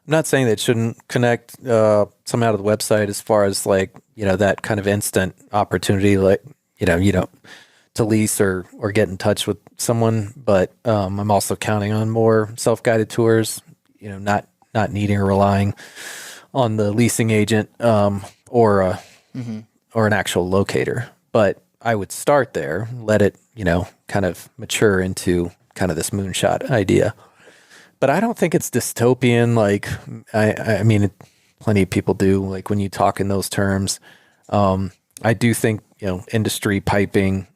not saying that it shouldn't connect somehow to the website as far as like, that kind of instant opportunity, like, to lease or get in touch with someone. But I'm also counting on more self-guided tours, not needing or relying on the leasing agent or an actual locator. But I would start there, let it, kind of mature into kind of this moonshot idea. But I don't think it's dystopian. Like, I mean, plenty of people do, like when you talk in those terms. I do think, industry piping,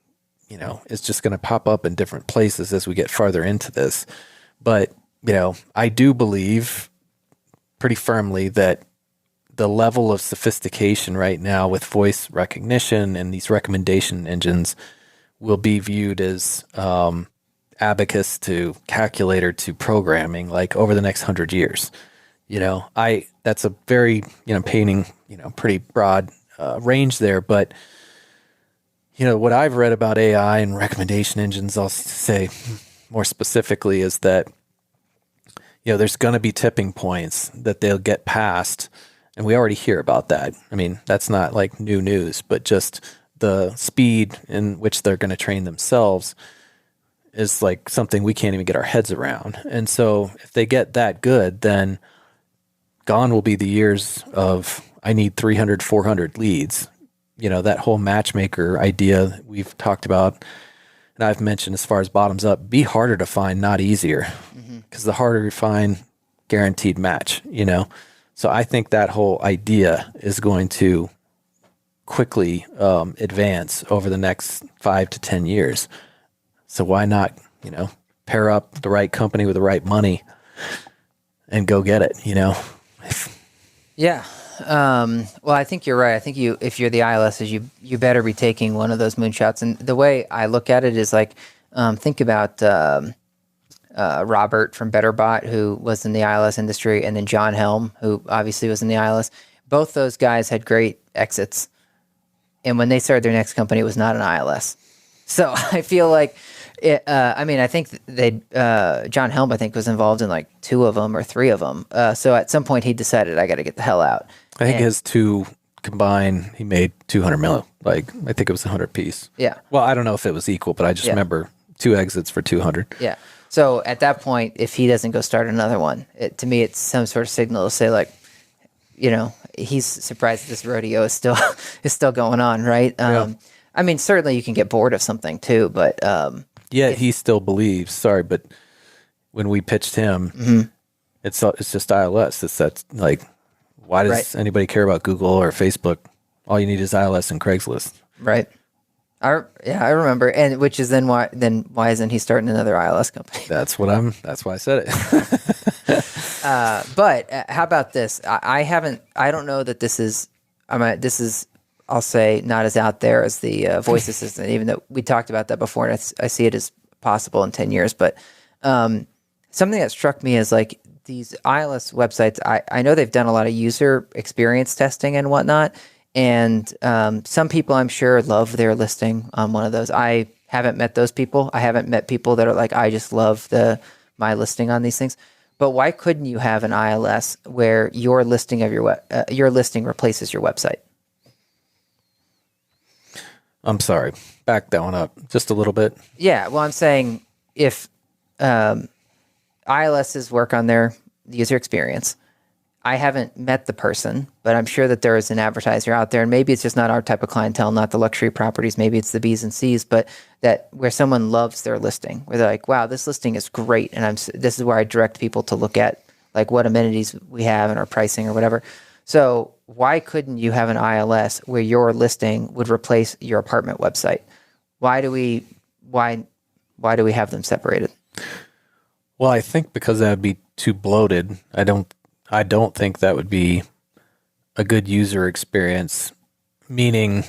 is just going to pop up in different places as we get farther into this. But, I do believe pretty firmly that the level of sophistication right now with voice recognition and these recommendation engines will be viewed as abacus to calculator to programming, like over the next 100 years. That's a very, painting, pretty broad range there. But, what I've read about AI and recommendation engines, I'll say more specifically, is that, there's going to be tipping points that they'll get past. And we already hear about that. I mean, that's not like new news, but just the speed in which they're going to train themselves is like something we can't even get our heads around. And so if they get that good, then gone will be the years of I need 300, 400 leads. that whole matchmaker idea that we've talked about, and I've mentioned as far as bottoms up, be harder to find, not easier, because the harder you find, guaranteed match, So I think that whole idea is going to quickly advance over the next 5 to 10 years. So why not, pair up the right company with the right money and go get it, Yeah. Well, I think you're right. I think if you're the ILSs, you better be taking one of those moonshots. And the way I look at it is like, think about Robert from BetterBot, who was in the ILS industry, and then John Helm, who obviously was in the ILS. Both those guys had great exits. And when they started their next company, it was not an ILS. So I feel like, I think John Helm, I think, was involved in like 2 of them or 3 of them. So at some point he decided, I got to get the hell out. I think his 2 combined, he made 200 million. Like, I think it was 100 piece. Yeah. Well, I don't know if it was equal, but I just remember 2 exits for 200. Yeah. So at that point, if he doesn't go start another one, to me, it's some sort of signal to say like, he's surprised this rodeo is still going on, right? I mean, certainly you can get bored of something too, but he still believes. Sorry, but when we pitched him, it's just ILS. It's that, like, why does anybody care about Google or Facebook? All you need is ILS and Craigslist. Right. I remember, and which is then why isn't he starting another ILS company? That's why I said it. But how about this? I don't know that this is, I'll say, not as out there as the voice assistant, even though we talked about that before, and I see it as possible in 10 years. But something that struck me is like these ILS websites, I know they've done a lot of user experience testing and whatnot. And some people, I'm sure, love their listing on one of those. I haven't met those people. I haven't met people that are like, I just love my listing on these things. But why couldn't you have an ILS where your listing of your listing replaces your website? I'm sorry. Back that one up just a little bit. Yeah. Well, I'm saying if ILSs work on their user experience, I haven't met the person, but I'm sure that there is an advertiser out there, and maybe it's just not our type of clientele, not the luxury properties. Maybe it's the B's and C's, but that where someone loves their listing, where they're like, "Wow, this listing is great," and this is where I direct people to look at like what amenities we have and our pricing or whatever. So why couldn't you have an ILS where your listing would replace your apartment website? Why do we have them separated? Well, I think because that would be too bloated. I don't think that would be a good user experience, meaning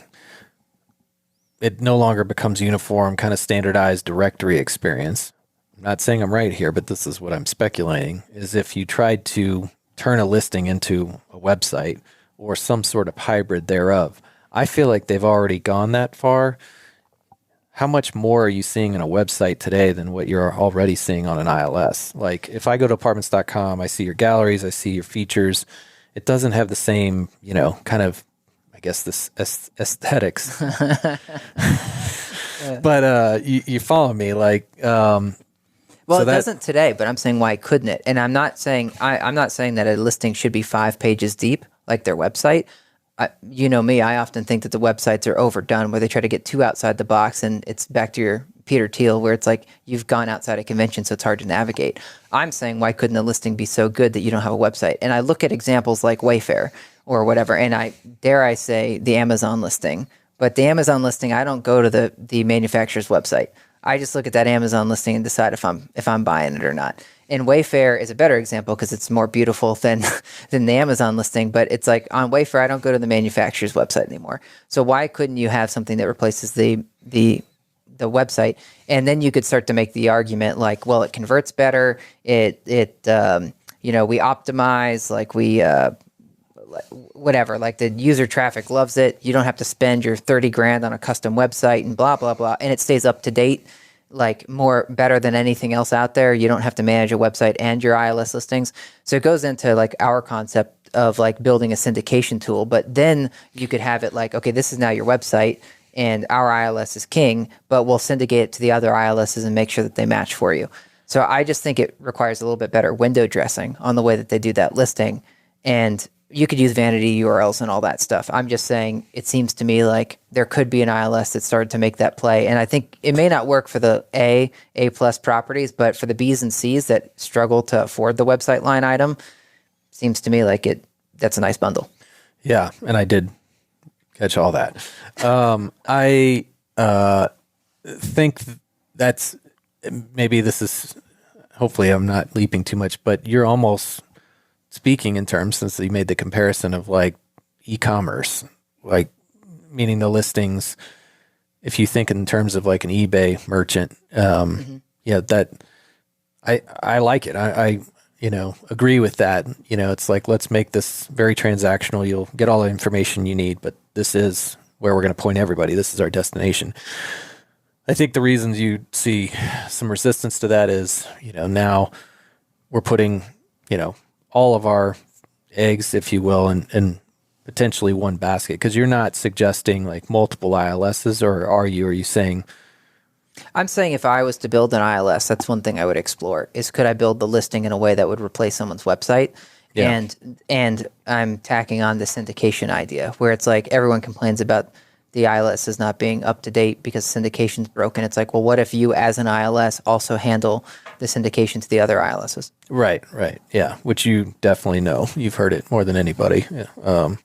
it no longer becomes uniform, kind of standardized directory experience. I'm not saying I'm right here, but this is what I'm speculating, is if you tried to turn a listing into a website or some sort of hybrid thereof, I feel like they've already gone that far. How much more are you seeing in a website today than what you're already seeing on an ILS? Like, if I go to apartments.com, I see your galleries, I see your features. It doesn't have the same, kind of, I guess, this aesthetics. But you follow me, like. Well, so it doesn't today, but I'm saying why couldn't it? And I'm not saying that a listing should be 5 pages deep like their website. You know me, I often think that the websites are overdone where they try to get too outside the box, and it's back to your Peter Thiel where it's like you've gone outside a convention, so it's hard to navigate. I'm saying why couldn't a listing be so good that you don't have a website? And I look at examples like Wayfair or whatever, and I dare say the Amazon listing. But the Amazon listing, I don't go to the manufacturer's website. I just look at that Amazon listing and decide if I'm buying it or not. And Wayfair is a better example because it's more beautiful than the Amazon listing. But it's like on Wayfair, I don't go to the manufacturer's website anymore. So why couldn't you have something that replaces the website? And then you could start to make the argument like, well, it converts better. We optimize, like we whatever, like the user traffic loves it. You don't have to spend your 30 grand on a custom website and blah, blah, blah. And it stays up to date, like better than anything else out there. You don't have to manage a website and your ILS listings. So it goes into like our concept of like building a syndication tool, but then you could have it like, okay, this is now your website and our ILS is king, but we'll syndicate it to the other ILSs and make sure that they match for you. So I just think it requires a little bit better window dressing on the way that they do that listing. And you could use vanity URLs and all that stuff. I'm just saying it seems to me like there could be an ILS that started to make that play. And I think it may not work for the A plus properties, but for the B's and C's that struggle to afford the website line item, seems to me like that's a nice bundle. Yeah. And I did catch all that. I think that's, maybe this is, hopefully I'm not leaping too much, but you're almost speaking in terms, since you made the comparison of like e-commerce, like meaning the listings, if you think in terms of like an eBay merchant, yeah, that I like it. I agree with that. It's like, let's make this very transactional. You'll get all the information you need, but this is where we're going to point everybody. This is our destination. I think the reasons you see some resistance to that is, now we're putting, all of our eggs, if you will, in potentially one basket, because you're not suggesting like multiple ILSs, or are you? Are you saying? I'm saying if I was to build an ILS, that's one thing I would explore is, could I build the listing in a way that would replace someone's website? Yeah. And I'm tacking on the syndication idea where it's like everyone complains about the ILS is not being up to date because syndication's broken. It's like, well, what if you as an ILS also handle the syndication to the other ILSs? Right. Yeah, which you definitely know. You've heard it more than anybody. Yeah.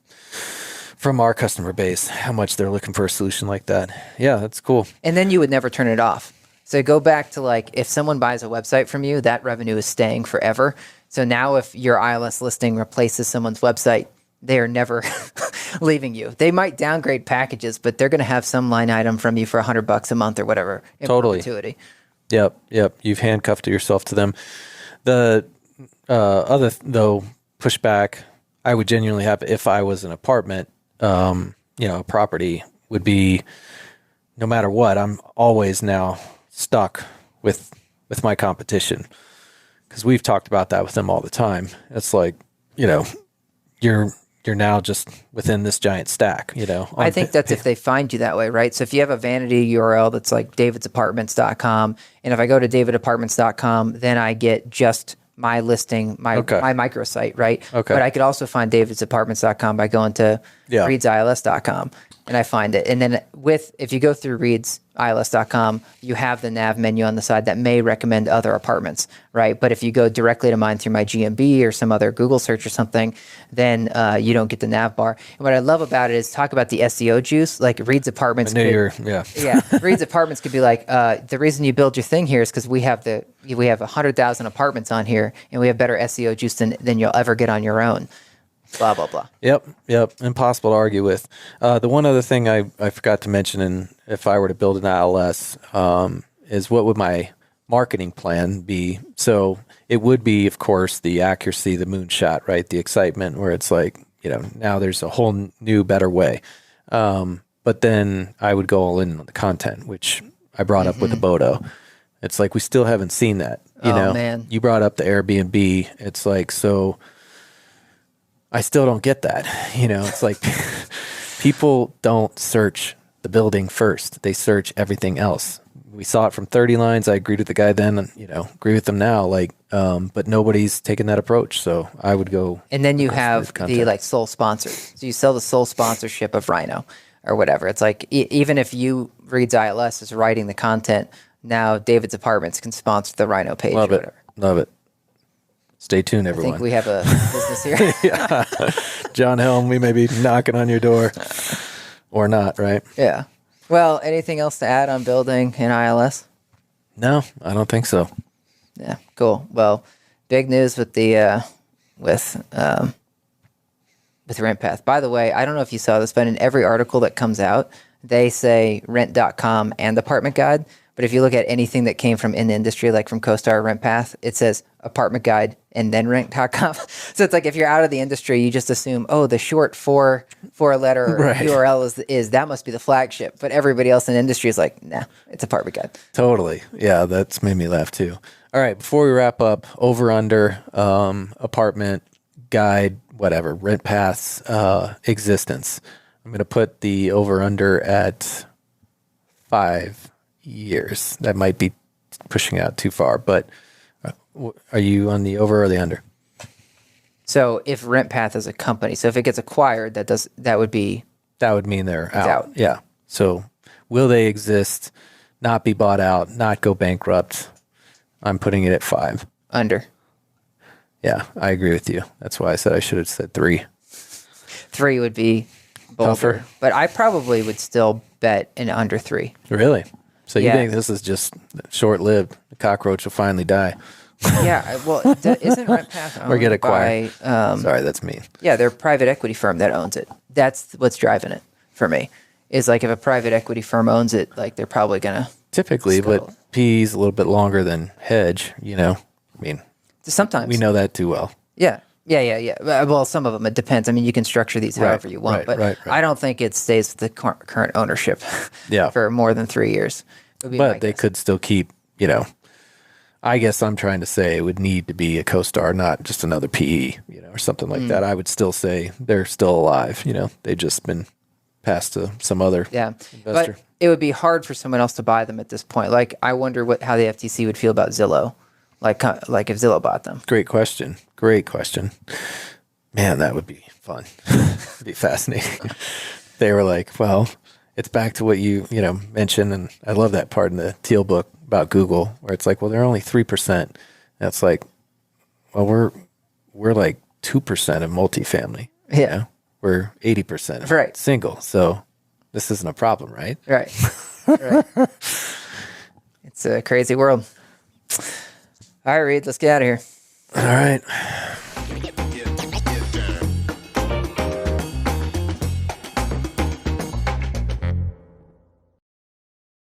From our customer base, how much they're looking for a solution like that. Yeah, that's cool. And then you would never turn it off. So go back to like, if someone buys a website from you, that revenue is staying forever. So now if your ILS listing replaces someone's website, they are never leaving you. They might downgrade packages, but they're going to have some line item from you for $100 a month or whatever. In totally. perpetuity. Yep. You've handcuffed yourself to them. The other though pushback I would genuinely have if I was an apartment, a property, would be, no matter what, I'm always now stuck with my competition, because we've talked about that with them all the time. It's like, you're now just within this giant stack, I think that's if they find you that way, right? So if you have a vanity URL that's like davidsapartments.com, and if I go to davidapartments.com, then I get just my listing, my microsite, right? Okay. But I could also find davidsapartments.com by going to reidsil.com, and I find it. And then if you go through reidsil.com, you have the nav menu on the side that may recommend other apartments, right? But if you go directly to mine through my GMB or some other Google search or something, then you don't get the nav bar. And what I love about it is, talk about the SEO juice. Like Reid's Apartments. Reid's Apartments could be like, the reason you build your thing here is because we have 100,000 apartments on here, and we have better SEO juice than you'll ever get on your own. Blah, blah, blah. Yep. Impossible to argue with. The one other thing I forgot to mention, and if I were to build an ILS, is what would my marketing plan be? So it would be, of course, the accuracy, the moonshot, right? The excitement, where it's like, now there's a whole new, better way. But then I would go all in on the content, which I brought up with the Bodo. It's like, we still haven't seen that. Man. You brought up the Airbnb. It's like, so I still don't get that. It's like people don't search the building first. They search everything else. We saw it from 30 lines. I agreed with the guy then, and, agree with them now. Like, but nobody's taken that approach. So I would go. And then you have the like sole sponsor. So you sell the sole sponsorship of Rhino or whatever. It's like, even if Reid's ILS is writing the content, now David's Apartments can sponsor the Rhino page or whatever. Love it. Stay tuned, everyone. I think we have a business here. Yeah. John Helm, we may be knocking on your door or not, right? Yeah. Well, anything else to add on building an ILS? No, I don't think so. Yeah, cool. Well, big news with the with RentPath. By the way, I don't know if you saw this, but in every article that comes out, they say rent.com and apartment guide. But if you look at anything that came from in the industry, like from CoStar or RentPath, it says apartment guide and then rent.com. So it's like, if you're out of the industry, you just assume, the short four letter URL is that must be the flagship. But everybody else in the industry is like, nah, it's apartment guide. Totally. Yeah, that's made me laugh too. All right, before we wrap up, over under apartment guide, whatever, RentPath's existence. I'm going to put the over under at 5 years. That might be pushing out too far, but are you on the over or the under? So if RentPath is a company, so if it gets acquired, that would mean they're out. out. Yeah. So will they exist, not be bought out, not go bankrupt? I'm putting it at 5. under. Yeah, I agree with you. That's why I said I should have said 3. 3 would be bolder, Tougher. but I probably would still bet an under 3. Really? So you Yeah. think this is just short-lived? The cockroach will finally die. Yeah, well, isn't RentPath owned Or get acquired. by? Sorry, that's mean. Yeah, they're a private equity firm that owns it. That's what's driving it for me. Is like if a private equity firm owns it, like they're probably gonna Typically, scuttle. but PE's a little bit longer than hedge, you know. I mean, Sometimes we know that too well. Yeah. Well, some of them, it depends. I mean, you can structure these however you want, but I don't think it stays with the current ownership for more than 3 years. Would be my But they guess. could still keep, you know, I guess I'm trying to say it would need to be a CoStar, not just another PE, you know, or something like that. I would still say they're still alive, you know, they've just been passed to some other investor. But it would be hard for someone else to buy them at this point. Like, I wonder how the FTC would feel about Zillow. Like if Zillow bought them. Great question. Man, that would be fun. It'd be fascinating. They were like, well, it's back to what you mentioned, and I love that part in the Teal book about Google, where it's like, well, they're only 3%. That's like, well, we're like 2% of multifamily. Yeah. You know? We're 80% of single. So this isn't a problem, right? Right. It's a crazy world. All right, Reid, let's get out of here. All right.